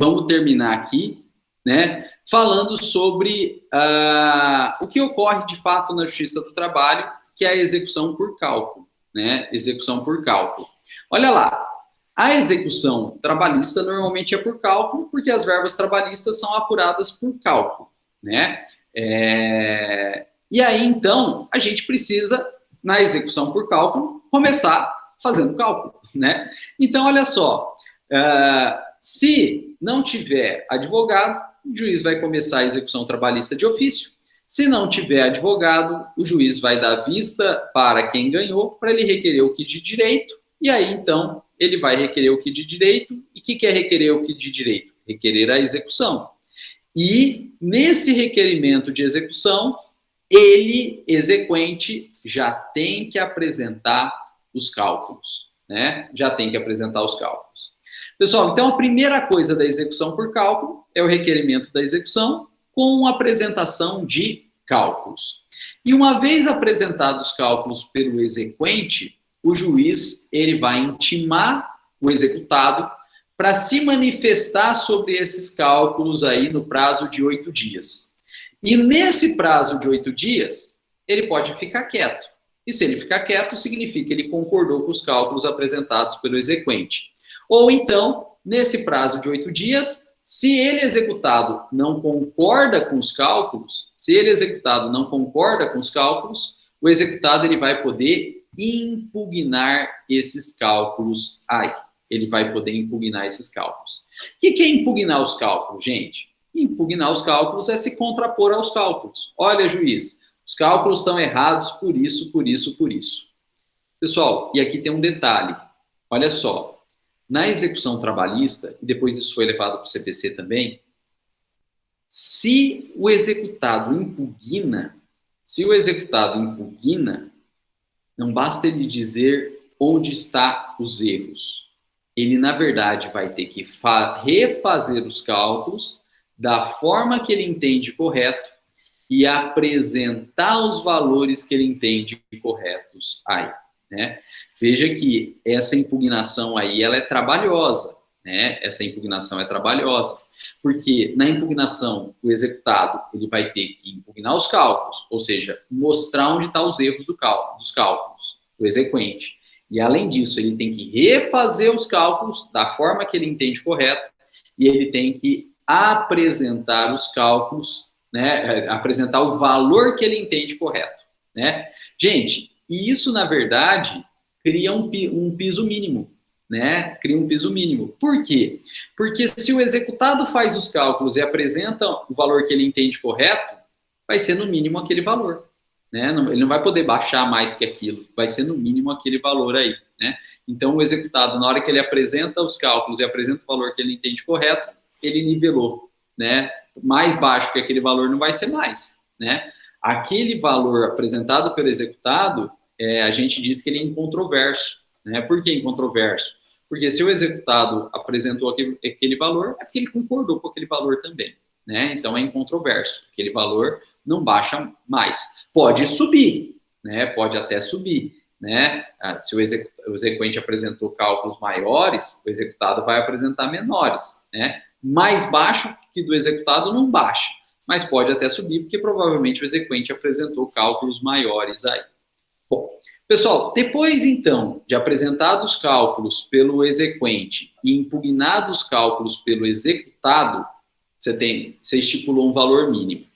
Falando sobre o que ocorre de fato na Justiça do Trabalho, que é a execução por cálculo, né? Execução por cálculo. Olha lá, a execução trabalhista normalmente é por cálculo, porque as verbas trabalhistas são apuradas por cálculo, né? E aí, então, a gente precisa, na execução por cálculo, começar fazendo cálculo, né? Então, olha só, se não tiver advogado, o juiz vai começar a execução trabalhista de ofício. Se não tiver advogado, o juiz vai dar vista para quem ganhou, para ele requerer o quid de direito, e aí, então, ele vai requerer o quid de direito. E o que é requerer o quid de direito? Requerer a execução. E, nesse requerimento de execução, ele, exequente, já tem que apresentar os cálculos, né? Já tem que apresentar os cálculos. Pessoal, então a primeira coisa da execução por cálculo é o requerimento da execução com a apresentação de cálculos. E uma vez apresentados os cálculos pelo exequente, o juiz ele vai intimar o executado para se manifestar sobre esses cálculos aí no prazo de 8 dias. E nesse prazo de 8 dias, ele pode ficar quieto. E se ele ficar quieto, significa que ele concordou com os cálculos apresentados pelo exequente. Ou então, nesse prazo de 8 dias, se ele executado não concorda com os cálculos, o executado ele vai poder impugnar esses cálculos aí. Ele vai poder impugnar esses cálculos. O que é impugnar os cálculos, gente? Impugnar os cálculos é se contrapor aos cálculos. Olha, juiz, os cálculos estão errados por isso, por isso, por isso. Pessoal, e aqui tem um detalhe. Olha só. Na execução trabalhista, e depois isso foi levado para o CPC também, se o executado impugna, não basta ele dizer onde estão os erros. Ele, na verdade, vai ter que refazer os cálculos da forma que ele entende correto e apresentar os valores que ele entende corretos aí, né? Veja que essa impugnação aí, ela é trabalhosa, né? Essa impugnação é trabalhosa, porque na impugnação, o executado, ele vai ter que impugnar os cálculos, ou seja, mostrar onde estão os erros dos cálculos, do exequente. E, além disso, ele tem que refazer os cálculos da forma que ele entende correto e ele tem que apresentar os cálculos, né? Apresentar o valor que ele entende correto, né? Gente, e isso, na verdade, cria um piso mínimo, né? Cria um piso mínimo. Por quê? Porque se o executado faz os cálculos e apresenta o valor que ele entende correto, vai ser no mínimo aquele valor, né? Ele não vai poder baixar mais que aquilo, vai ser no mínimo aquele valor aí, né? Então, o executado, na hora que ele apresenta os cálculos e apresenta o valor que ele entende correto, ele nivelou, né? Mais baixo que aquele valor não vai ser mais, né? Aquele valor apresentado pelo executado, a gente diz que ele é incontroverso, né? Por que incontroverso? Porque se o executado apresentou aquele valor, é porque ele concordou com aquele valor também, né? Então é incontroverso, aquele valor não baixa mais. Pode subir, né? Pode até subir, né? Se o exequente apresentou cálculos maiores, o executado vai apresentar menores, né? Mais baixo que do executado não baixa, mas pode até subir, porque provavelmente o exequente apresentou cálculos maiores aí. Bom, pessoal, depois então de apresentados os cálculos pelo exequente e impugnados os cálculos pelo executado, você estipulou um valor mínimo.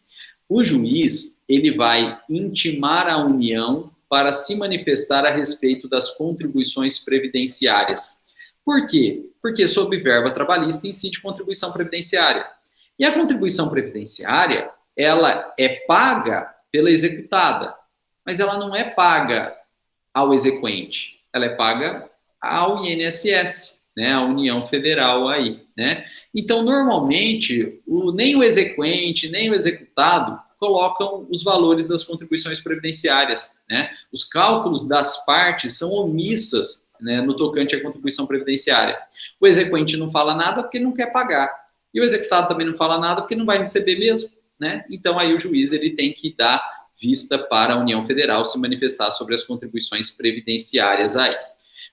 O juiz, ele vai intimar a União para se manifestar a respeito das contribuições previdenciárias. Por quê? Porque sob verba trabalhista incide contribuição previdenciária. E a contribuição previdenciária, ela é paga pela executada, mas ela não é paga ao exequente, ela é paga ao INSS, né, a União Federal aí, né? Então, normalmente, nem o exequente, nem o executado colocam os valores das contribuições previdenciárias, né? Os cálculos das partes são omissas, né, no tocante à contribuição previdenciária. O exequente não fala nada porque não quer pagar. E o executado também não fala nada porque não vai receber mesmo, né? Então, aí o juiz ele tem que dar vista para a União Federal se manifestar sobre as contribuições previdenciárias aí.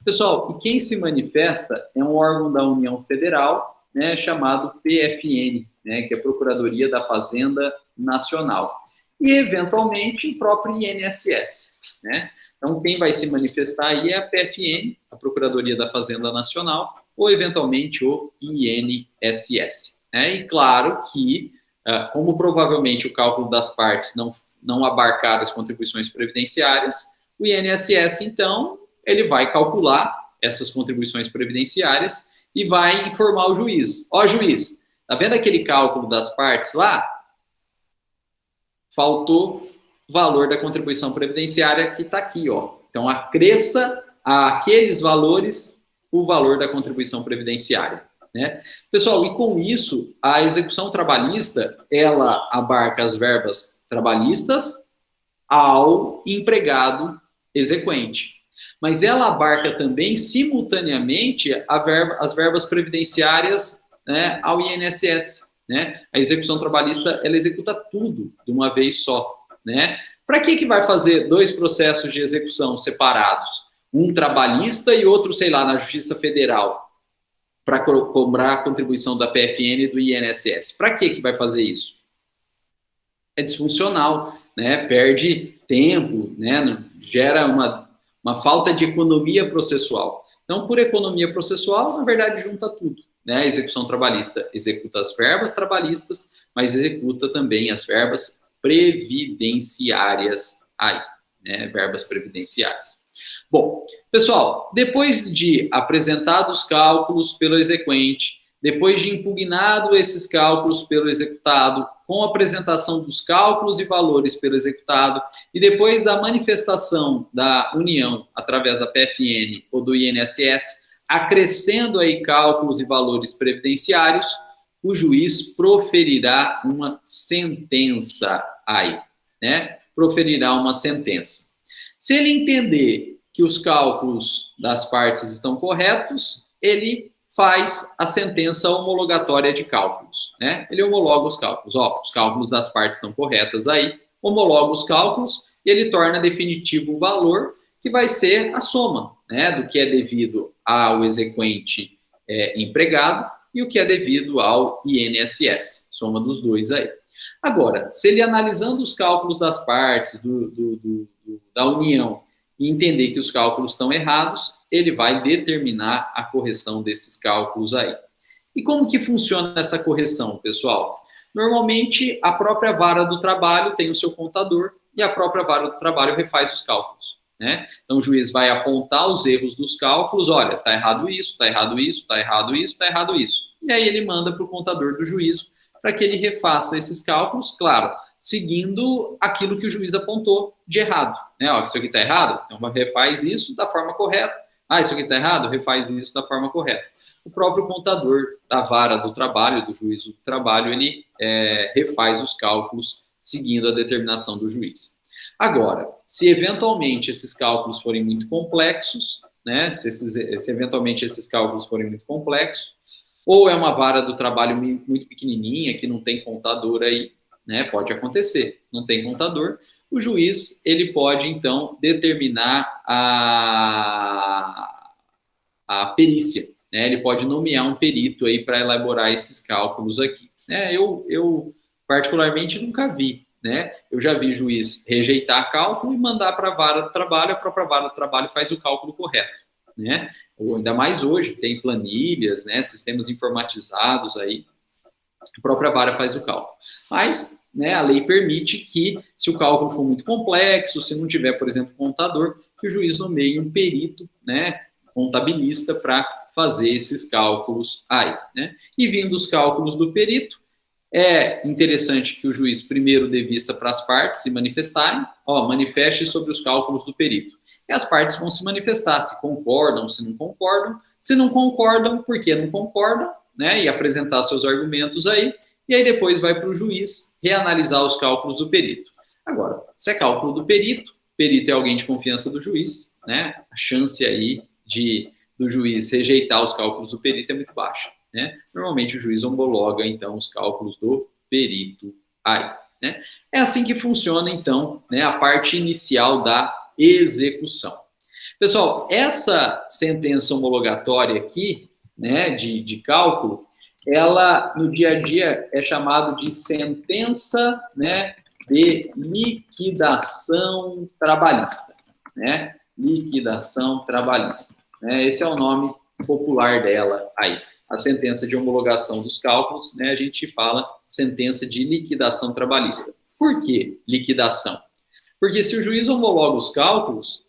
Pessoal, e quem se manifesta é um órgão da União Federal, né, chamado PFN, né, que é a Procuradoria da Fazenda Nacional. E, eventualmente, o próprio INSS, né? Então, quem vai se manifestar aí é a PFN, a Procuradoria da Fazenda Nacional, ou, eventualmente, o INSS. Né? E, claro, que, como provavelmente o cálculo das partes não abarcar as contribuições previdenciárias, o INSS, então, ele vai calcular essas contribuições previdenciárias e vai informar o juiz. Ó, juiz, tá vendo aquele cálculo das partes lá? Faltou o valor da contribuição previdenciária que está aqui, ó. Então, acresça àqueles valores o valor da contribuição previdenciária, né? Pessoal, e com isso, a execução trabalhista, ela abarca as verbas trabalhistas ao empregado exequente. Mas ela abarca também, simultaneamente, as verbas previdenciárias, né, ao INSS. Né? A execução trabalhista, ela executa tudo de uma vez só. né? Para que vai fazer 2 processos de execução separados? Um trabalhista e outro, sei lá, na Justiça Federal, para cobrar a contribuição da PFN e do INSS. Para que vai fazer isso? É disfuncional, né? Perde tempo, né? Gera uma falta de economia processual. Então, por economia processual, na verdade, junta tudo, né? A execução trabalhista executa as verbas trabalhistas, mas executa também as verbas previdenciárias aí, né? Verbas previdenciárias. Bom, pessoal, depois de apresentados os cálculos pelo exequente, depois de impugnado esses cálculos pelo executado, com a apresentação dos cálculos e valores pelo executado, e depois da manifestação da união através da PFN ou do INSS, acrescendo aí cálculos e valores previdenciários, o juiz proferirá uma sentença aí, né? Proferirá uma sentença. Se ele entender que os cálculos das partes estão corretos, ele faz a sentença homologatória de cálculos, né? Ele homologa os cálculos. Ó, os cálculos das partes estão corretas aí, homologa os cálculos e ele torna definitivo o valor, que vai ser a soma, né? Do que é devido ao exequente empregado e o que é devido ao INSS, soma dos dois aí. Agora, se ele analisando os cálculos das partes, da união, e entender que os cálculos estão errados, ele vai determinar a correção desses cálculos aí. E como que funciona essa correção, pessoal? Normalmente, a própria vara do trabalho tem o seu contador e a própria vara do trabalho refaz os cálculos, né? Então, o juiz vai apontar os erros dos cálculos, olha, está errado isso, está errado isso, está errado isso, está errado isso. E aí ele manda para o contador do juízo para que ele refaça esses cálculos, claro, seguindo aquilo que o juiz apontou de errado, né? Ó, isso aqui está errado, então refaz isso da forma correta. Ah, isso aqui está errado, refaz isso da forma correta. O próprio contador da vara do trabalho, do juízo do trabalho, ele refaz os cálculos seguindo a determinação do juiz. Agora, se eventualmente esses cálculos forem muito complexos, né? Se eventualmente esses cálculos forem muito complexos, ou é uma vara do trabalho muito pequenininha, que não tem contador aí, né? Pode acontecer, não tem contador, o juiz ele pode então determinar a perícia, né? Ele pode nomear um perito aí para elaborar esses cálculos aqui, né? Eu particularmente nunca vi, né? Eu já vi juiz rejeitar cálculo e mandar para a vara do trabalho, a própria vara do trabalho faz o cálculo correto, né? Ou ainda mais hoje, tem planilhas, né? Sistemas informatizados aí, a própria vara faz o cálculo. Mas, né, a lei permite que, se o cálculo for muito complexo, se não tiver, por exemplo, contador, que o juiz nomeie um perito, né, contabilista, para fazer esses cálculos aí, né? E vindo os cálculos do perito, é interessante que o juiz primeiro dê vista para as partes se manifestarem, ó, manifeste sobre os cálculos do perito. E as partes vão se manifestar, se concordam, se não concordam. Se não concordam, por que não concordam, né? E apresentar seus argumentos aí. E aí depois vai para o juiz reanalisar os cálculos do perito. Agora, se é cálculo do perito é alguém de confiança do juiz, né? A chance aí do juiz rejeitar os cálculos do perito é muito baixa, né? Normalmente o juiz homologa, então, os cálculos do perito aí, né? É assim que funciona, então, né, a parte inicial da execução. Pessoal, essa sentença homologatória aqui, né, de cálculo, ela, no dia a dia, é chamado de sentença, né, de liquidação trabalhista, né? Liquidação trabalhista, né? Esse é o nome popular dela aí. A sentença de homologação dos cálculos, né, a gente fala sentença de liquidação trabalhista. Por que liquidação? Porque se o juiz homologa os cálculos,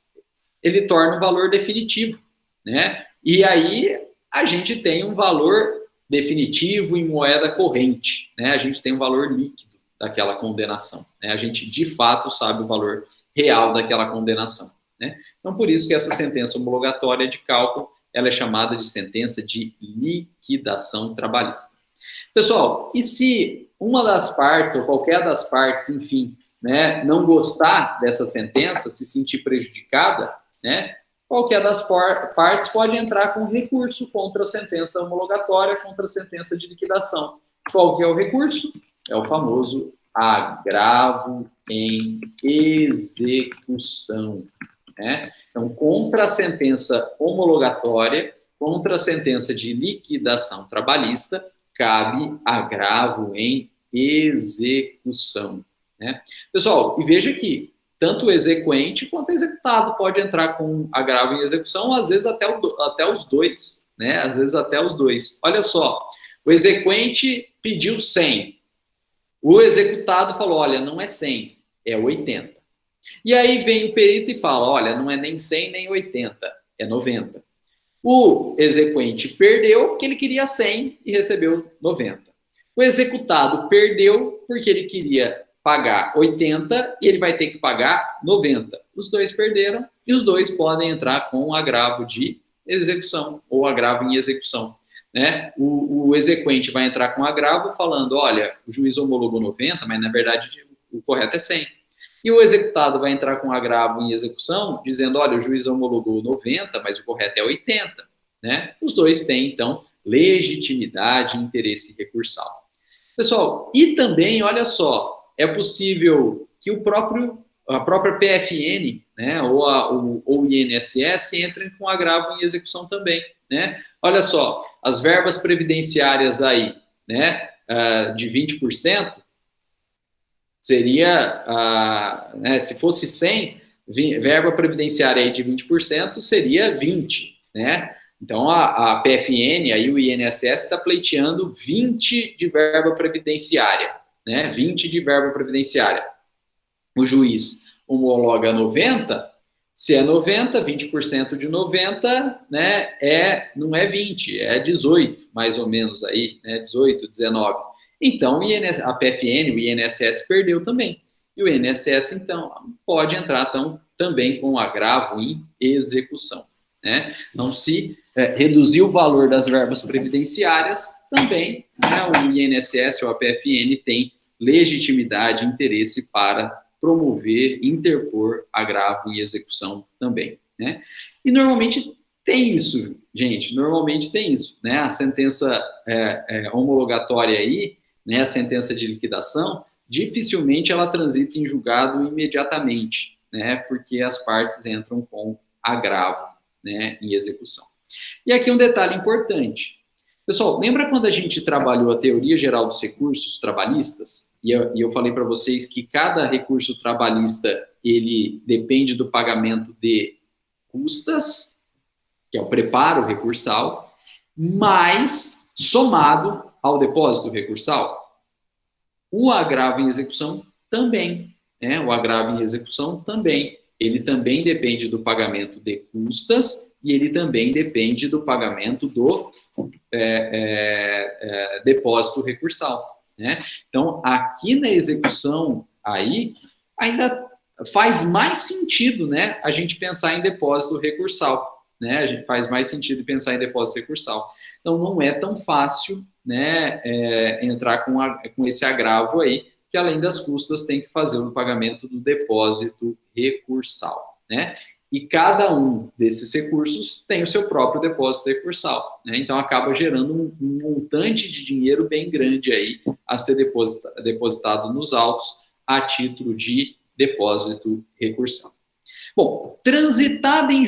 ele torna um valor definitivo, né? E aí a gente tem um valor definitivo em moeda corrente, né? A gente tem um valor líquido daquela condenação, né? A gente, de fato, sabe o valor real daquela condenação, né? Então, por isso que essa sentença homologatória de cálculo, ela é chamada de sentença de liquidação trabalhista. Pessoal, e se uma das partes, ou qualquer das partes, enfim, né, não gostar dessa sentença, se sentir prejudicada, né, qualquer das partes pode entrar com recurso contra a sentença homologatória, contra a sentença de liquidação. Qual que é o recurso? É o famoso agravo em execução. Né? Então, contra a sentença homologatória, contra a sentença de liquidação trabalhista, cabe agravo em execução. Né? Pessoal, e veja que tanto o exequente quanto o executado pode entrar com agravo em execução, às vezes até os dois. Né? Às vezes até os dois. Olha só, o exequente pediu 100. O executado falou, olha, não é 100, é 80. E aí vem o perito e fala, olha, não é nem 100 nem 80, é 90. O exequente perdeu porque ele queria 100 e recebeu 90. O executado perdeu porque ele queria pagar 80 e ele vai ter que pagar 90. Os dois perderam e os dois podem entrar com agravo de execução ou agravo em execução. Né? O exequente vai entrar com agravo falando, olha, o juiz homologou 90, mas na verdade o correto é 100. E o executado vai entrar com agravo em execução, dizendo, olha, o juiz homologou 90, mas o correto é 80. Né? Os dois têm, então, legitimidade e interesse recursal. Pessoal, e também, olha só, é possível que a própria PFN, né, ou o INSS entrem com agravo em execução também. Né? Olha só, as verbas previdenciárias aí, né, de 20%, seria, né, se fosse 100, verba previdenciária aí de 20% seria 20, né? Então, a PFN, aí o INSS está pleiteando 20 de verba previdenciária, né? 20 de verba previdenciária. O juiz homologa 90, se é 90, 20% de 90, né, não é 20, é 18, mais ou menos aí, né, 18, 19. Então, a PFN, o INSS perdeu também. E o INSS, então, pode entrar também com agravo em execução. Né? Não se reduzir o valor das verbas previdenciárias, também, né, o INSS ou a PFN tem legitimidade e interesse para promover, interpor agravo em execução também. Né? E normalmente tem isso, gente, normalmente tem isso. Né? A sentença homologatória aí, né, a sentença de liquidação, dificilmente ela transita em julgado imediatamente, né, porque as partes entram com agravo, né, em execução. E aqui um detalhe importante. Pessoal, lembra quando a gente trabalhou a teoria geral dos recursos trabalhistas? E eu falei para vocês que cada recurso trabalhista, ele depende do pagamento de custas, que é o preparo recursal, mais somado ao depósito recursal. O agravo em execução também, né? O agravo em execução também. Ele também depende do pagamento de custas e ele também depende do pagamento do depósito recursal, né? Então, aqui na execução, aí, ainda faz mais sentido, né, a gente pensar em depósito recursal, né? A gente faz mais sentido pensar em depósito recursal. Então, não é tão fácil, né, entrar com esse agravo aí, que além das custas tem que fazer o pagamento do depósito recursal, né? E cada um desses recursos tem o seu próprio depósito recursal, né? Então acaba gerando um montante de dinheiro bem grande aí a ser depositado nos autos a título de depósito recursal. Bom, transitada em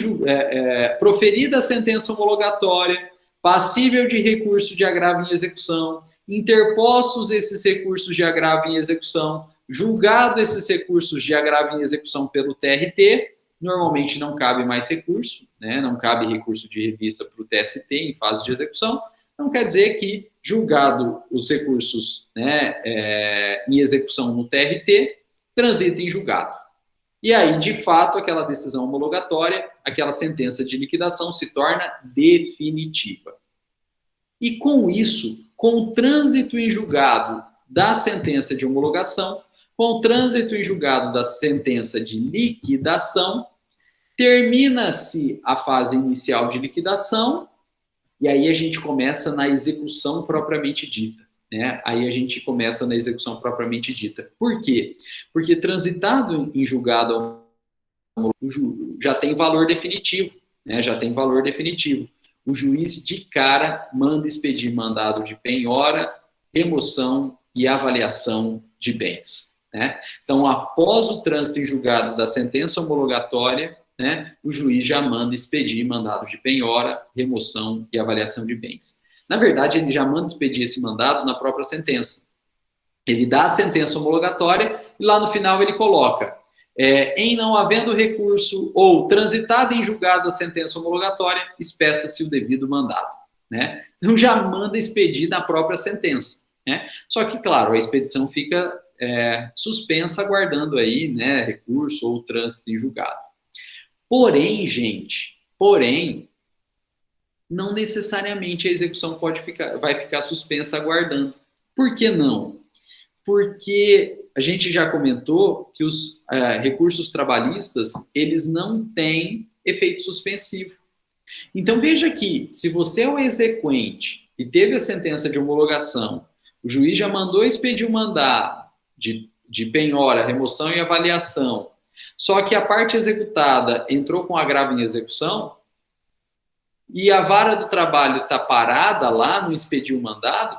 proferida a sentença homologatória, passível de recurso de agravo em execução, interpostos esses recursos de agravo em execução, julgado esses recursos de agravo em execução pelo TRT, normalmente não cabe mais recurso, né? Não cabe recurso de revista para o TST em fase de execução, não quer dizer que, julgado os recursos, né, em execução no TRT, transita em julgado. E aí, de fato, aquela decisão homologatória, aquela sentença de liquidação se torna definitiva. E com isso, com o trânsito em julgado da sentença de homologação, com o trânsito em julgado da sentença de liquidação, termina-se a fase inicial de liquidação e aí a gente começa na execução propriamente dita. Né? Aí a gente começa na execução propriamente dita. Por quê? Porque transitado em julgado já tem valor definitivo. Né? Já tem valor definitivo. O juiz de cara manda expedir mandado de penhora, remoção e avaliação de bens. Né? Então, após o trânsito em julgado da sentença homologatória, né, o juiz já manda expedir mandado de penhora, remoção e avaliação de bens. Na verdade, ele já manda expedir esse mandado na própria sentença. Ele dá a sentença homologatória e lá no final ele coloca: em não havendo recurso ou transitado em julgado a sentença homologatória, espeça-se o devido mandado. Né? Então já manda expedir na própria sentença. Né? Só que, claro, a expedição fica suspensa, aguardando aí, né, recurso ou trânsito em julgado. Porém, gente, não necessariamente a execução vai ficar suspensa aguardando. Por que não? Porque a gente já comentou que os recursos trabalhistas, eles não têm efeito suspensivo. Então, veja que, se você é um exequente e teve a sentença de homologação, o juiz já mandou expedir o mandado de penhora, remoção e avaliação, só que a parte executada entrou com agravo em execução e a vara do trabalho está parada lá, não expediu o mandado,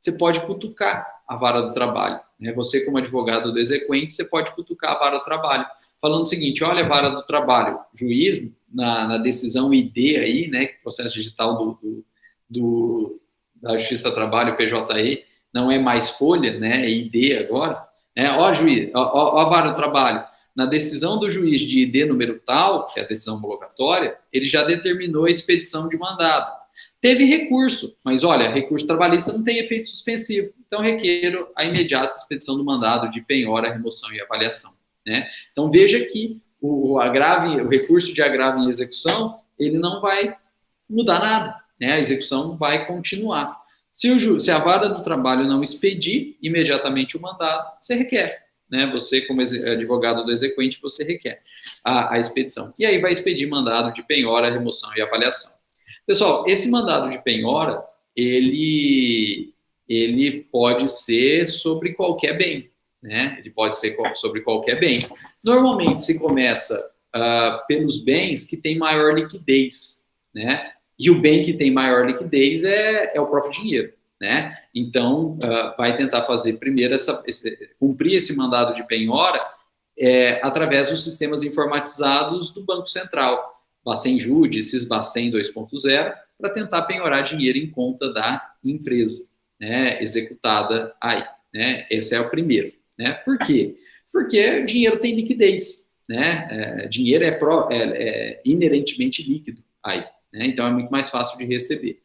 você pode cutucar a vara do trabalho. Né? Você, como advogado do exequente, você pode cutucar a vara do trabalho, falando o seguinte: olha, vara do trabalho, juiz, na decisão ID aí, né, processo digital da Justiça do Trabalho, PJE, não é mais folha, né, é ID agora. Ó, juiz, ó a vara do trabalho, na decisão do juiz de ID número tal, que é a decisão homologatória, ele já determinou a expedição de mandado. Teve recurso, mas olha, recurso trabalhista não tem efeito suspensivo, então requeiro a imediata expedição do mandado de penhora, remoção e avaliação. Né? Então veja que o recurso de agravo em execução, ele não vai mudar nada, né? A execução vai continuar. Se a vara do trabalho não expedir imediatamente o mandado, você requer. Né? Você, como advogado do exequente, você requer a expedição. E aí vai expedir mandado de penhora, remoção e avaliação. Pessoal, esse mandado de penhora, ele pode ser sobre qualquer bem. Né? Ele pode ser sobre qualquer bem. Normalmente se começa pelos bens que têm maior liquidez. Né? E o bem que tem maior liquidez é o próprio dinheiro. Né? Então, vai tentar fazer primeiro cumprir esse mandado de penhora através dos sistemas informatizados do Banco Central, Bacen Jude, Sisbacen 2.0, para tentar penhorar dinheiro em conta da empresa, né, executada aí. Né? Esse é o primeiro. Né? Por quê? Porque dinheiro tem liquidez. Né? Dinheiro é inerentemente líquido aí. Né? Então, é muito mais fácil de receber.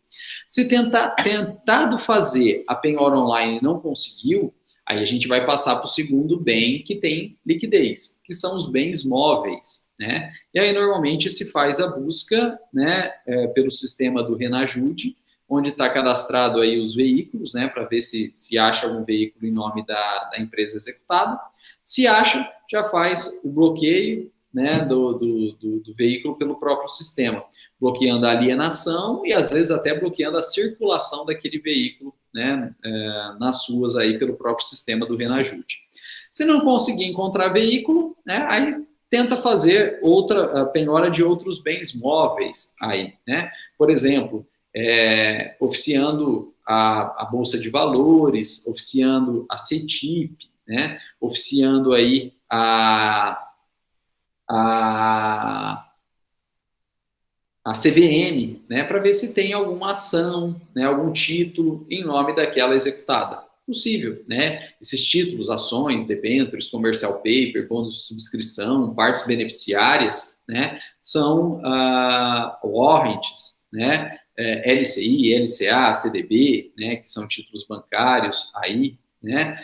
Se tentado fazer a penhora online e não conseguiu, aí a gente vai passar para o segundo bem que tem liquidez, que são os bens móveis. Né? E aí, normalmente, se faz a busca, né, pelo sistema do Renajude, onde está cadastrado aí os veículos, né, para ver se acha algum veículo em nome da empresa executada. Se acha, já faz o bloqueio, né, do veículo pelo próprio sistema, bloqueando a alienação e, às vezes, até bloqueando a circulação daquele veículo, né, nas ruas aí pelo próprio sistema do Renajude. Se não conseguir encontrar veículo, né, aí tenta fazer outra penhora de outros bens móveis aí, né? Por exemplo, oficiando a Bolsa de Valores, oficiando a CETIP, né? Oficiando aí a CVM, né, para ver se tem alguma ação, né, algum título em nome daquela executada. Possível, né? Esses títulos, ações, debêntures, commercial paper, bônus de subscrição, partes beneficiárias, né, são warrants, né, LCI, LCA, CDB, né, que são títulos bancários aí, né,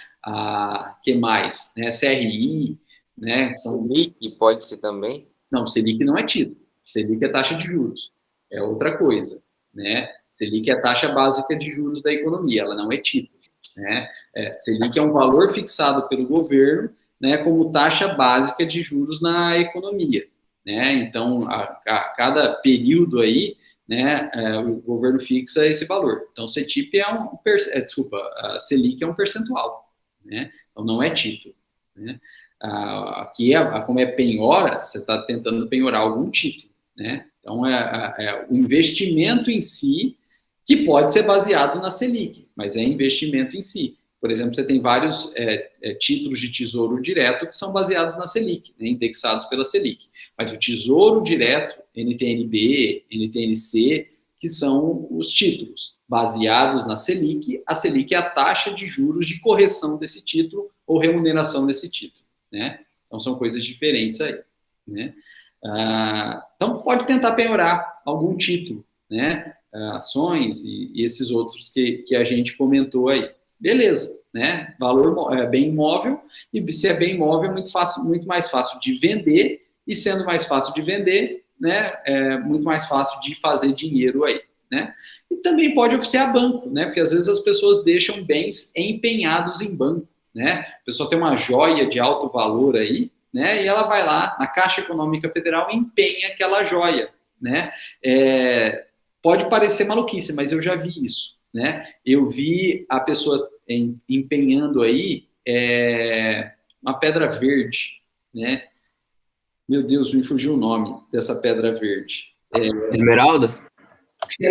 que mais? Né, CRI, né? Selic pode ser também? Não, Selic não é título. Selic é taxa de juros. É outra coisa, né? Selic é a taxa básica de juros da economia, ela não é título. Né? Selic é um valor fixado pelo governo, né, como taxa básica de juros na economia. Né? Então, a cada período aí, né, o governo fixa esse valor. Então, CETIP Selic é um percentual. Né? Então, não é título. Né? Aqui, como é penhora, você está tentando penhorar algum título. Né? Então, o investimento em si, que pode ser baseado na Selic, mas é investimento em si. Por exemplo, você tem vários títulos de tesouro direto que são baseados na Selic, né, indexados pela Selic. Mas o tesouro direto, NTN-B, NTN-C, que são os títulos baseados na Selic. A Selic é a taxa de juros de correção desse título ou remuneração desse título, né? Então, são coisas diferentes aí, né? Então, pode tentar penhorar algum título, né? Ações e esses outros que a gente comentou aí. Beleza, né? Valor bem imóvel, e se é bem imóvel, muito mais fácil de vender, e sendo mais fácil de vender, né, é muito mais fácil de fazer dinheiro aí, né? E também pode oficiar banco, né? Porque às vezes as pessoas deixam bens empenhados em banco, né? A pessoa tem uma joia de alto valor aí, né? E ela vai lá na Caixa Econômica Federal e empenha aquela joia, né? Pode parecer maluquice, mas eu já vi isso, né? Eu vi a pessoa empenhando aí uma pedra verde, né? Meu Deus, me fugiu o nome dessa pedra verde. Esmeralda? Acho que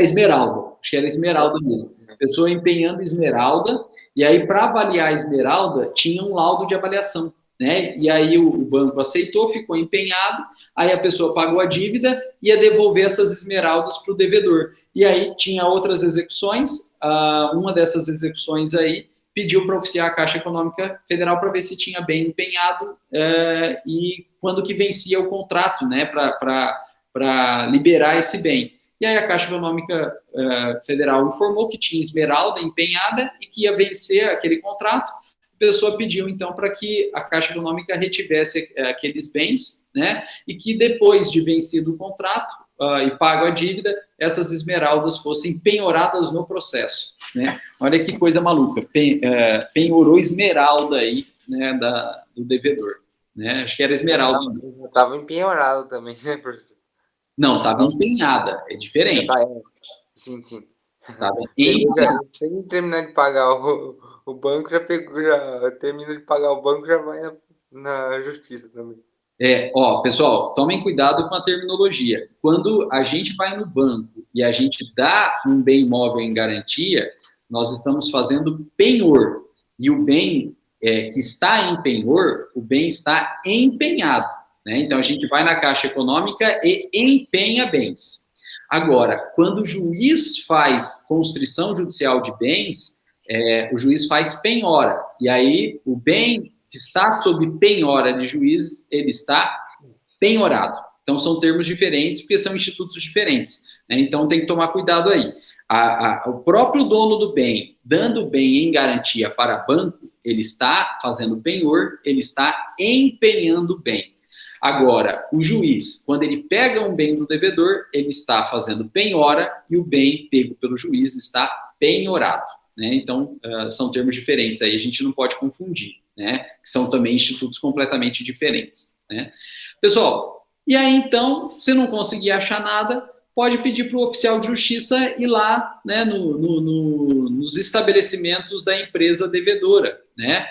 era esmeralda mesmo. A pessoa empenhando esmeralda, e aí, para avaliar a esmeralda, tinha um laudo de avaliação, né? E aí o banco aceitou, ficou empenhado, aí a pessoa pagou a dívida, ia devolver essas esmeraldas para o devedor. E aí tinha outras execuções, uma dessas execuções aí pediu para oficiar a Caixa Econômica Federal para ver se tinha bem empenhado e quando que vencia o contrato, né, para liberar esse bem. E aí a Caixa Econômica Federal informou que tinha esmeralda empenhada e que ia vencer aquele contrato. A pessoa pediu, então, para que a Caixa Econômica retivesse aqueles bens, né, e que depois de vencido o contrato e pago a dívida, essas esmeraldas fossem penhoradas no processo, né? Olha que coisa maluca, penhorou esmeralda aí, né, do devedor, né? Acho que era esmeralda. Estava empenhorado também, né, professor? Não, estava empenhada, é diferente. Sim, sim. Tava empenhada. Sem terminar de pagar o banco, já termina de pagar o banco, já vai na justiça também. Pessoal, tomem cuidado com a terminologia. Quando a gente vai no banco e a gente dá um bem imóvel em garantia, nós estamos fazendo penhor. E o bem que está em penhor, o bem está empenhado, né? Então, a gente vai na Caixa Econômica e empenha bens. Agora, quando o juiz faz constrição judicial de bens, o juiz faz penhora. E aí, o bem que está sob penhora de juiz, ele está penhorado. Então, são termos diferentes, porque são institutos diferentes, né? Então, tem que tomar cuidado aí. O próprio dono do bem, dando o bem em garantia para banco, ele está fazendo penhor, ele está empenhando o bem. Agora, o juiz, quando ele pega um bem do devedor, ele está fazendo penhora e o bem pego pelo juiz está penhorado, né? Então, são termos diferentes, aí a gente não pode confundir, né? Que são também institutos completamente diferentes, né? Pessoal, e aí então, se não conseguir achar nada, pode pedir para o oficial de justiça ir lá, né, nos estabelecimentos da empresa devedora, né,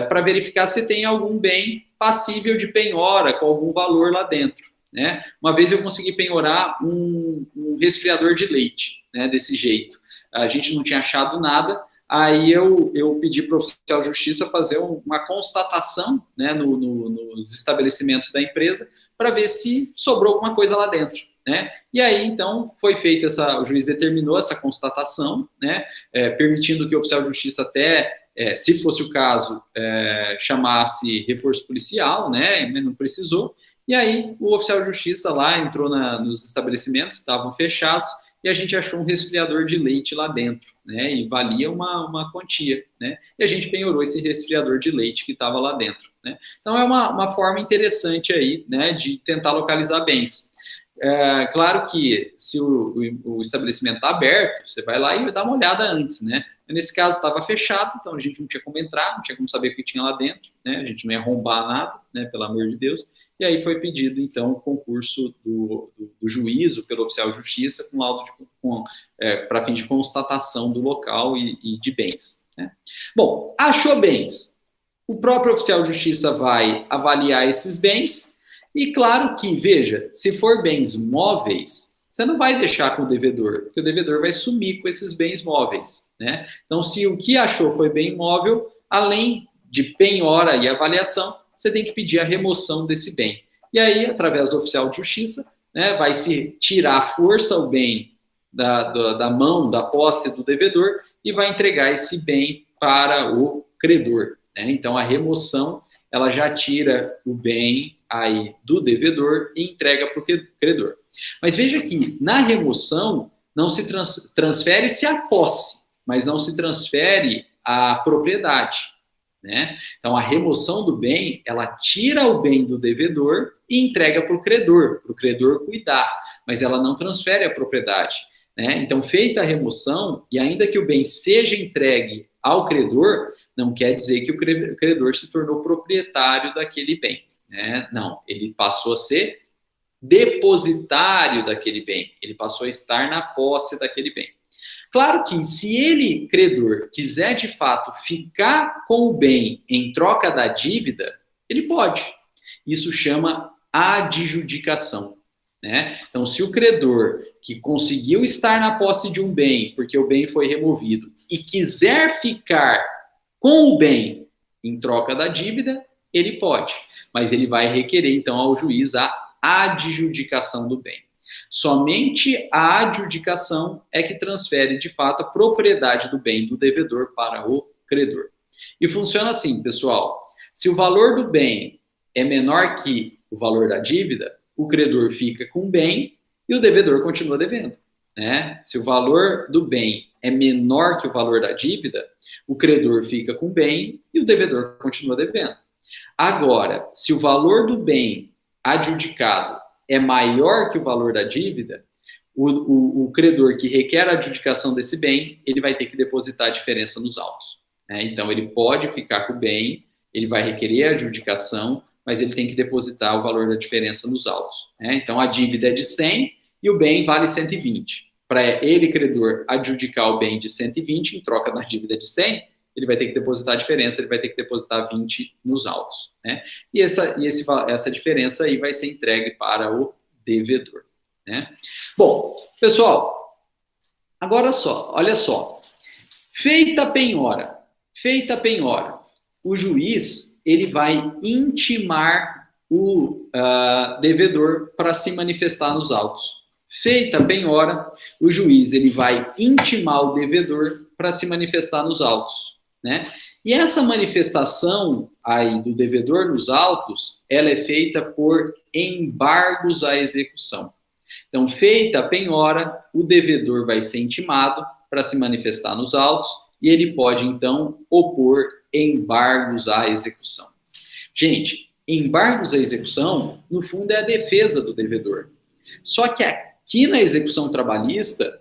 para verificar se tem algum bem passível de penhora com algum valor lá dentro, né. Uma vez eu consegui penhorar um resfriador de leite, né, desse jeito. A gente não tinha achado nada, aí eu pedi para o oficial de justiça fazer uma constatação, né, nos estabelecimentos da empresa para ver se sobrou alguma coisa lá dentro, né? E aí, então, foi feita o juiz determinou essa constatação, né, permitindo que o oficial de justiça até, se fosse o caso, chamasse reforço policial, né, mas não precisou. E aí, o oficial de justiça lá entrou nos estabelecimentos, estavam fechados, e a gente achou um resfriador de leite lá dentro, né, e valia uma quantia, né, e a gente penhorou esse resfriador de leite que estava lá dentro, né. Então, é uma forma interessante aí, né, de tentar localizar bens. Claro que se o estabelecimento está aberto, você vai lá e dá uma olhada antes, né? Nesse caso estava fechado, então a gente não tinha como entrar, não tinha como saber o que tinha lá dentro, né? A gente não ia arrombar nada, né? Pelo amor de Deus. E aí foi pedido, então, o concurso do juízo pelo oficial de justiça com laudo para fim de constatação do local e de bens, né? Bom, achou bens. O próprio oficial de justiça vai avaliar esses bens. E claro que, veja, se for bens móveis, você não vai deixar com o devedor, porque o devedor vai sumir com esses bens móveis, né? Então, se o que achou foi bem imóvel, além de penhora e avaliação, você tem que pedir a remoção desse bem. E aí, através do oficial de justiça, né, vai se tirar à força o bem da mão, da posse do devedor e vai entregar esse bem para o credor, né? Então, a remoção, ela já tira o bem aí do devedor e entrega para o credor. Mas veja que na remoção não se transfere-se a posse, mas não se transfere a propriedade, né? Então, a remoção do bem, ela tira o bem do devedor e entrega para o credor cuidar, mas ela não transfere a propriedade, né? Então, feita a remoção, e ainda que o bem seja entregue ao credor, não quer dizer que o credor se tornou proprietário daquele bem, né? Não, ele passou a ser depositário daquele bem, ele passou a estar na posse daquele bem. Claro que se ele, credor, quiser de fato ficar com o bem em troca da dívida, ele pode. Isso chama adjudicação, né? Então, se o credor que conseguiu estar na posse de um bem, porque o bem foi removido, e quiser ficar com o bem em troca da dívida, ele pode. Mas ele vai requerer, então, ao juiz a adjudicação do bem. Somente a adjudicação é que transfere, de fato, a propriedade do bem do devedor para o credor. E funciona assim, pessoal. Se o valor do bem é menor que o valor da dívida, o credor fica com o bem e o devedor continua devendo, né? Se o valor do bem é menor que o valor da dívida, o credor fica com o bem e o devedor continua devendo. Agora, se o valor do bem adjudicado é maior que o valor da dívida, o credor que requer a adjudicação desse bem, ele vai ter que depositar a diferença nos autos, né? Então, ele pode ficar com o bem, ele vai requerer a adjudicação, mas ele tem que depositar o valor da diferença nos autos, né? Então, a dívida é de 100 e o bem vale 120. Para ele, credor, adjudicar o bem de 120 em troca da dívida de 100, ele vai ter que depositar a diferença, ele vai ter que depositar 20 nos autos, né? E essa diferença aí vai ser entregue para o devedor, né? Bom, pessoal, agora só, olha só. Feita a penhora, o juiz, ele vai intimar o devedor para se manifestar nos autos. Feita a penhora, o juiz, ele vai intimar o devedor para se manifestar nos autos, né? E essa manifestação aí do devedor nos autos, ela é feita por embargos à execução. Então, feita a penhora, o devedor vai ser intimado para se manifestar nos autos e ele pode, então, opor embargos à execução. Gente, embargos à execução, no fundo, é a defesa do devedor. Só que aqui na execução trabalhista,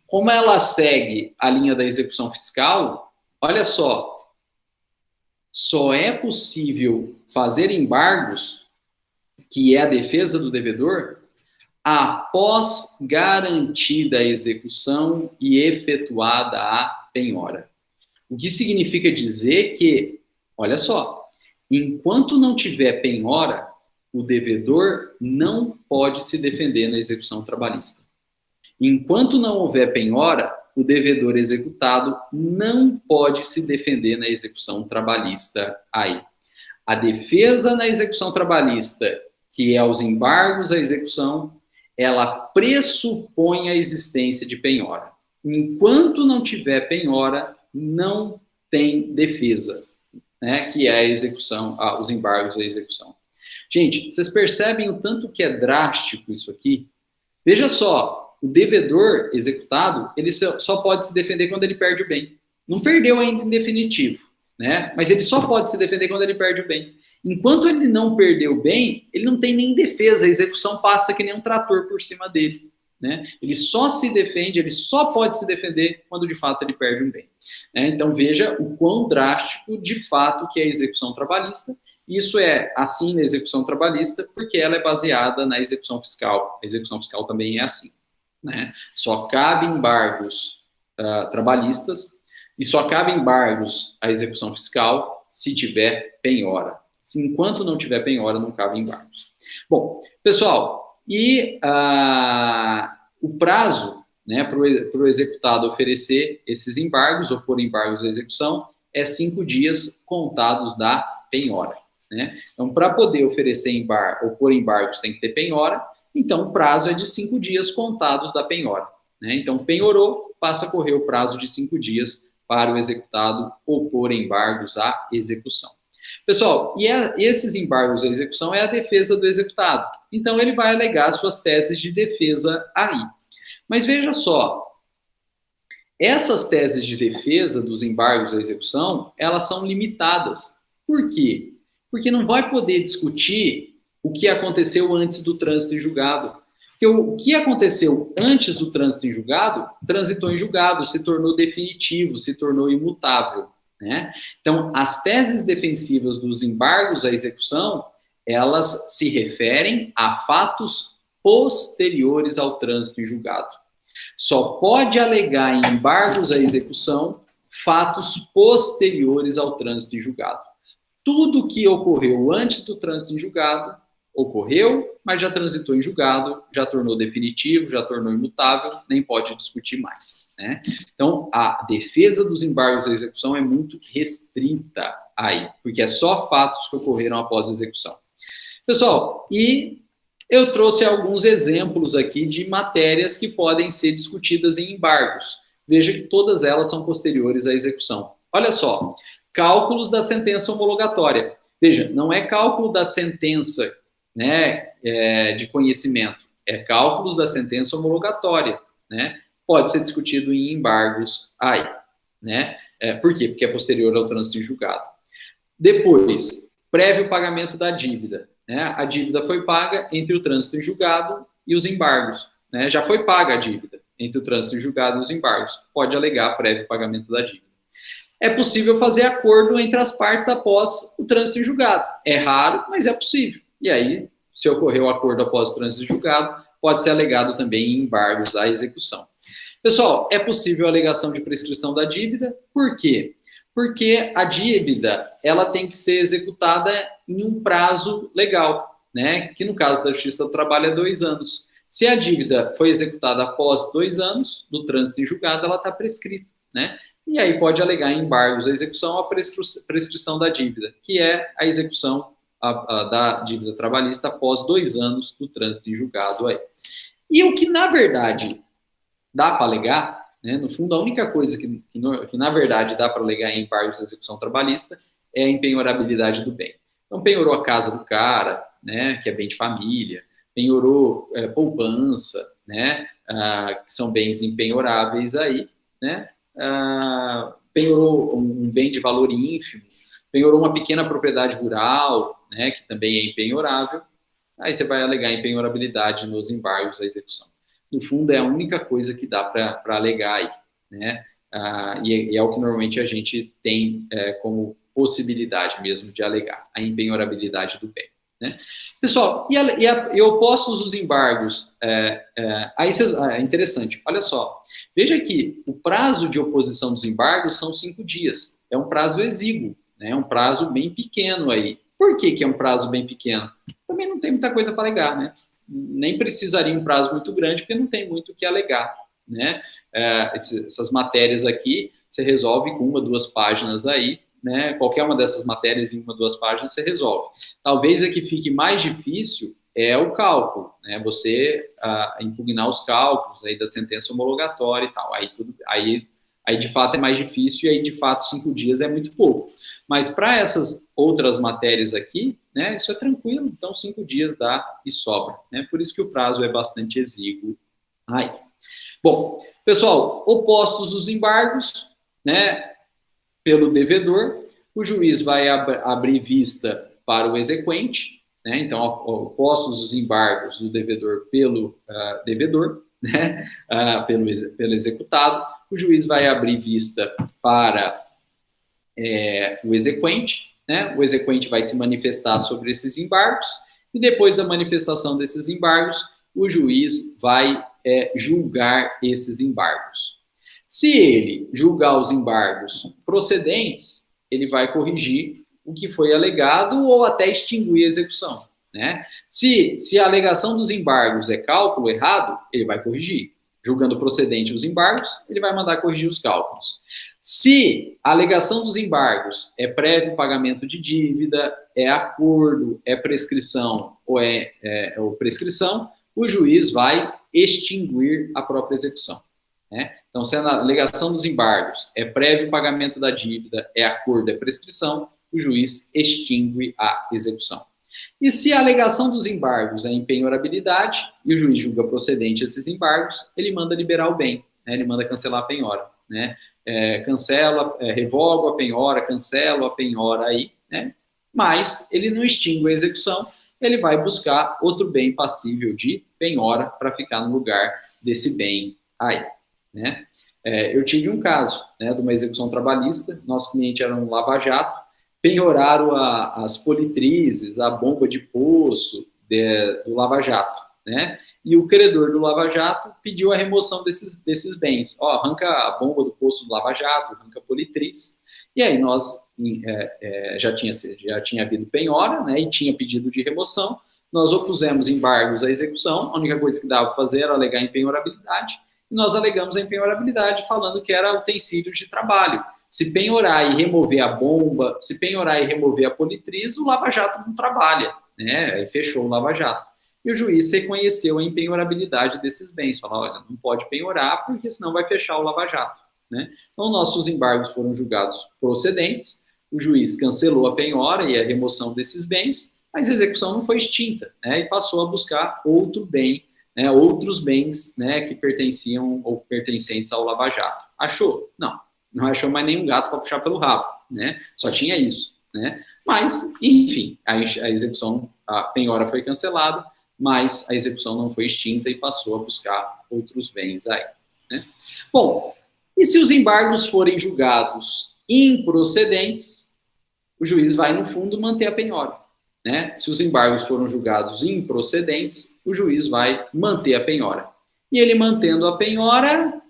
como ela segue a linha da execução fiscal, olha só é possível fazer embargos, que é a defesa do devedor, após garantida a execução e efetuada a penhora. O que significa dizer que, olha só, enquanto não tiver penhora, o devedor não pode se defender na execução trabalhista. Enquanto não houver penhora, o devedor executado não pode se defender na execução trabalhista aí. A defesa na execução trabalhista, que é os embargos à execução, ela pressupõe a existência de penhora. Enquanto não tiver penhora, não tem defesa, né, que é a execução, os embargos à execução. Gente, vocês percebem o tanto que é drástico isso aqui? Veja só, o devedor executado, ele só pode se defender quando ele perde o bem. Não perdeu ainda em definitivo, né? Mas ele só pode se defender quando ele perde o bem. Enquanto ele não perdeu o bem, ele não tem nem defesa, a execução passa que nem um trator por cima dele, né? Ele só se defende, ele só pode se defender quando de fato ele perde um bem, né? Então veja o quão drástico de fato que é a execução trabalhista. Isso é assim na execução trabalhista porque ela é baseada na execução fiscal. A execução fiscal também é assim, né? Só cabe embargos trabalhistas e só cabe embargos à execução fiscal se tiver penhora. Enquanto não tiver penhora, não cabe embargos. Bom, pessoal, E o prazo, né, para o executado oferecer esses embargos ou pôr embargos à execução é 5 dias contados da penhora. Né? Então, para poder oferecer embargo ou pôr embargos tem que ter penhora, então o prazo é de 5 dias contados da penhora. Né? Então, penhorou, passa a correr o prazo de 5 dias para o executado opor embargos à execução. Pessoal, esses embargos à execução é a defesa do executado. Então, ele vai alegar suas teses de defesa aí. Mas veja só, essas teses de defesa dos embargos à execução, elas são limitadas. Por quê? Porque não vai poder discutir o que aconteceu antes do trânsito em julgado. Porque o que aconteceu antes do trânsito em julgado, transitou em julgado, se tornou definitivo, se tornou imutável. Né? Então, as teses defensivas dos embargos à execução, elas se referem a fatos posteriores ao trânsito em julgado. Só pode alegar em embargos à execução fatos posteriores ao trânsito em julgado. Tudo que ocorreu antes do trânsito em julgado, ocorreu, mas já transitou em julgado, já tornou definitivo, já tornou imutável, nem pode discutir mais. Né? Então, a defesa dos embargos à execução é muito restrita aí, porque é só fatos que ocorreram após a execução. Pessoal, e eu trouxe alguns exemplos aqui de matérias que podem ser discutidas em embargos. Veja que todas elas são posteriores à execução. Olha só, cálculos da sentença homologatória. Veja, não é cálculo da sentença, né, de conhecimento, é cálculos da sentença homologatória, né? Pode ser discutido em embargos aí, né? Por quê? Porque é posterior ao trânsito em julgado. Depois, prévio pagamento da dívida, né? A dívida foi paga entre o trânsito em julgado e os embargos, né? Já foi paga a dívida entre o trânsito em julgado e os embargos. Pode alegar prévio pagamento da dívida. É possível fazer acordo entre as partes após o trânsito em julgado. É raro, mas é possível. E aí, se ocorreu o acordo após o trânsito em julgado, pode ser alegado também em embargos à execução. Pessoal, é possível a alegação de prescrição da dívida. Por quê? Porque a dívida, ela tem que ser executada em um prazo legal, né? Que no caso da Justiça do Trabalho é 2 anos. Se a dívida foi executada após 2 anos do trânsito em julgado, ela está prescrita, né? E aí pode alegar em embargos à execução a prescrição da dívida, que é a execução da dívida trabalhista após 2 anos do trânsito em julgado aí. E o que, na verdade, dá para alegar, né, no fundo, a única coisa que na verdade, dá para alegar em embargos à execução trabalhista é a empenhorabilidade do bem. Então, penhorou a casa do cara, né, que é bem de família, penhorou poupança, né, que são bens empenhoráveis aí, né, penhorou um bem de valor ínfimo, penhorou uma pequena propriedade rural, né, que também é empenhorável, aí você vai alegar empenhorabilidade nos embargos à execução. No fundo, é a única coisa que dá para alegar aí, né, e é o que normalmente a gente tem como possibilidade mesmo de alegar, a empenhorabilidade do bem. Né? Pessoal, e opostos os embargos, aí é interessante, olha só, veja que o prazo de oposição dos embargos são 5 dias, é um prazo exíguo, né? É um prazo bem pequeno aí. Por que é um prazo bem pequeno? Também não tem muita coisa para alegar, né? Nem precisaria um prazo muito grande, porque não tem muito o que alegar, né? Essas matérias aqui, você resolve com 1, 2 páginas aí, né? Qualquer uma dessas matérias em 1, 2 páginas você resolve. Talvez a que fique mais difícil é o cálculo, né? Você impugnar os cálculos aí da sentença homologatória e tal. Aí de fato é mais difícil e aí de fato 5 dias é muito pouco. Mas para essas outras matérias aqui, né, isso é tranquilo, então 5 dias dá e sobra, né? Por isso que o prazo é bastante exíguo aí. Bom, pessoal, opostos os embargos, né, pelo devedor, o juiz vai abrir vista para o exequente, né? Então, opostos os embargos do devedor pelo devedor, né? Pelo executado, o juiz vai abrir vista para o exequente, né? O exequente vai se manifestar sobre esses embargos e depois da manifestação desses embargos, o juiz vai julgar esses embargos. Se ele julgar os embargos procedentes, ele vai corrigir o que foi alegado ou até extinguir a execução. né? Se a alegação dos embargos é cálculo errado, ele vai corrigir. Julgando procedente os embargos, ele vai mandar corrigir os cálculos. Se a alegação dos embargos é prévio pagamento de dívida, é acordo, é prescrição ou prescrição, o juiz vai extinguir a própria execução, né? Então, se a alegação dos embargos é prévio pagamento da dívida, é acordo, é prescrição, o juiz extingue a execução. E se a alegação dos embargos é empenhorabilidade e o juiz julga procedente esses embargos, ele manda liberar o bem, né? Ele manda cancelar a penhora, né? Revogo a penhora, cancelo a penhora aí, né? Mas ele não extingue a execução, ele vai buscar outro bem passível de penhora para ficar no lugar desse bem aí, né? Eu tive um caso, né, de uma execução trabalhista, nosso cliente era um lava-jato, penhoraram as politrizes, a bomba de poço do lava-jato, né? E o credor do lava-jato pediu a remoção desses bens. Arranca a bomba do poço do lava-jato, arranca a politriz. E aí nós já tinha havido penhora, né? E tinha pedido de remoção. Nós opusemos embargos à execução. A única coisa que dava para fazer era alegar empenhorabilidade. E nós alegamos a empenhorabilidade falando que era utensílio de trabalho. Se penhorar e remover a bomba, se penhorar e remover a politriz, o lava-jato não trabalha, né? Aí fechou o lava-jato. E o juiz reconheceu a empenhorabilidade desses bens. Falou, olha, não pode penhorar, porque senão vai fechar o lava-jato, né? Então, nossos embargos foram julgados procedentes, o juiz cancelou a penhora e a remoção desses bens, mas a execução não foi extinta, né? E passou a buscar outro bem, né? Outros bens, né, que pertenciam ou pertencentes ao lava-jato. Achou? Não achou mais nenhum gato para puxar pelo rabo, né? Só tinha isso, né? Mas, enfim, a execução, a penhora foi cancelada, mas a execução não foi extinta e passou a buscar outros bens aí, né? Bom, e se os embargos forem julgados improcedentes, o juiz vai, no fundo, manter a penhora, né? Se os embargos foram julgados improcedentes, o juiz vai manter a penhora. E ele mantendo a penhora,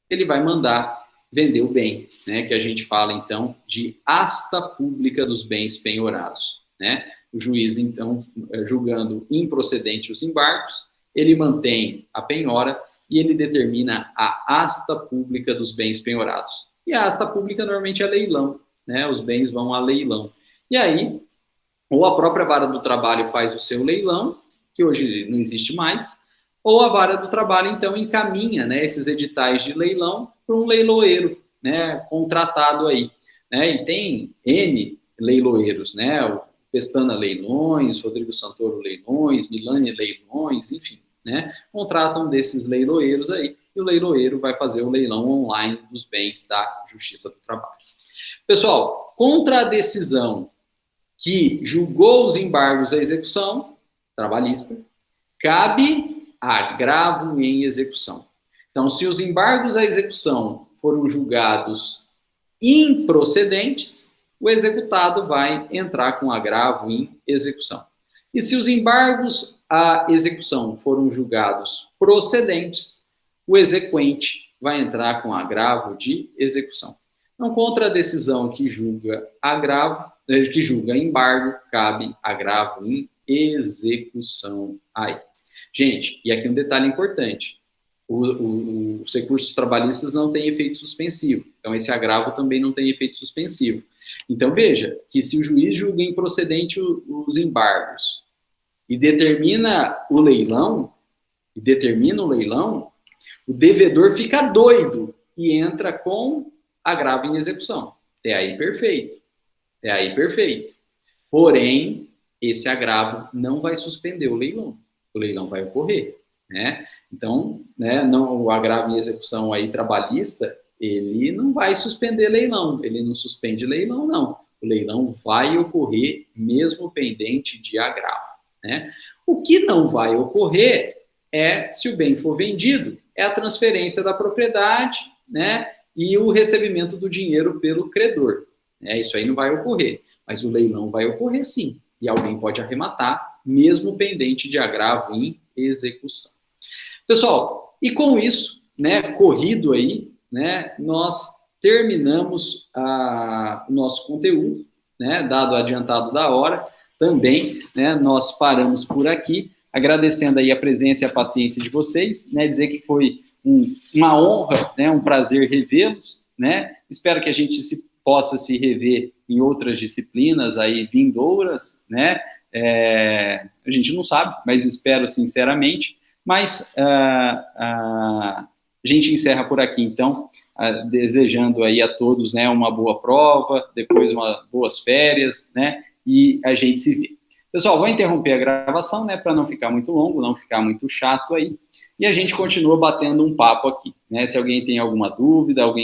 ele vai mandar vender o bem, né? Que a gente fala, então, de asta pública dos bens penhorados, né? O juiz, então, julgando improcedente os embargos, ele mantém a penhora e ele determina a asta pública dos bens penhorados. E a asta pública normalmente é leilão, né? Os bens vão a leilão. E aí, ou a própria vara do trabalho faz o seu leilão, que hoje não existe mais, ou a vara do trabalho, então, encaminha, né, esses editais de leilão para um leiloeiro, né, contratado aí, né? E tem N leiloeiros, né? O Pestana Leilões, Rodrigo Santoro Leilões, Milani Leilões, enfim, né? Contratam desses leiloeiros aí, e o leiloeiro vai fazer o leilão online dos bens da Justiça do Trabalho. Pessoal, contra a decisão que julgou os embargos à execução trabalhista, cabe agravo em execução. Então, se os embargos à execução foram julgados improcedentes, o executado vai entrar com agravo em execução. E se os embargos à execução foram julgados procedentes, o exequente vai entrar com agravo de execução. Então, contra a decisão que julga embargo, cabe agravo em execução aí. Gente, e aqui um detalhe importante. Os recursos trabalhistas não têm efeito suspensivo. Então, esse agravo também não tem efeito suspensivo. Então, veja que se o juiz julga improcedente os embargos e determina o leilão, o devedor fica doido e entra com agravo em execução. Até aí, perfeito. Porém, esse agravo não vai suspender o leilão. O leilão vai ocorrer, né? Então, né, o agravo em execução aí trabalhista, ele não vai suspender leilão, ele não suspende leilão, não. O leilão vai ocorrer mesmo pendente de agravo, né? O que não vai ocorrer é, se o bem for vendido, é a transferência da propriedade, né, e o recebimento do dinheiro pelo credor. Isso aí não vai ocorrer, mas o leilão vai ocorrer sim, e alguém pode arrematar, mesmo pendente de agravo em execução. Pessoal, e com isso, né, corrido aí, né, nós terminamos o nosso conteúdo, né, dado o adiantado da hora. também, né, nós paramos por aqui, agradecendo aí a presença e a paciência de vocês, né, dizer que foi uma honra, né, um prazer revê-los, né, espero que a gente possa se rever em outras disciplinas aí vindouras, né, a gente não sabe, mas espero sinceramente, mas a gente encerra por aqui, então, desejando aí a todos, né, uma boa prova, depois boas férias, né, e a gente se vê. Pessoal, vou interromper a gravação, né, para não ficar muito longo, não ficar muito chato aí, e a gente continua batendo um papo aqui, né, se alguém tem alguma dúvida, alguém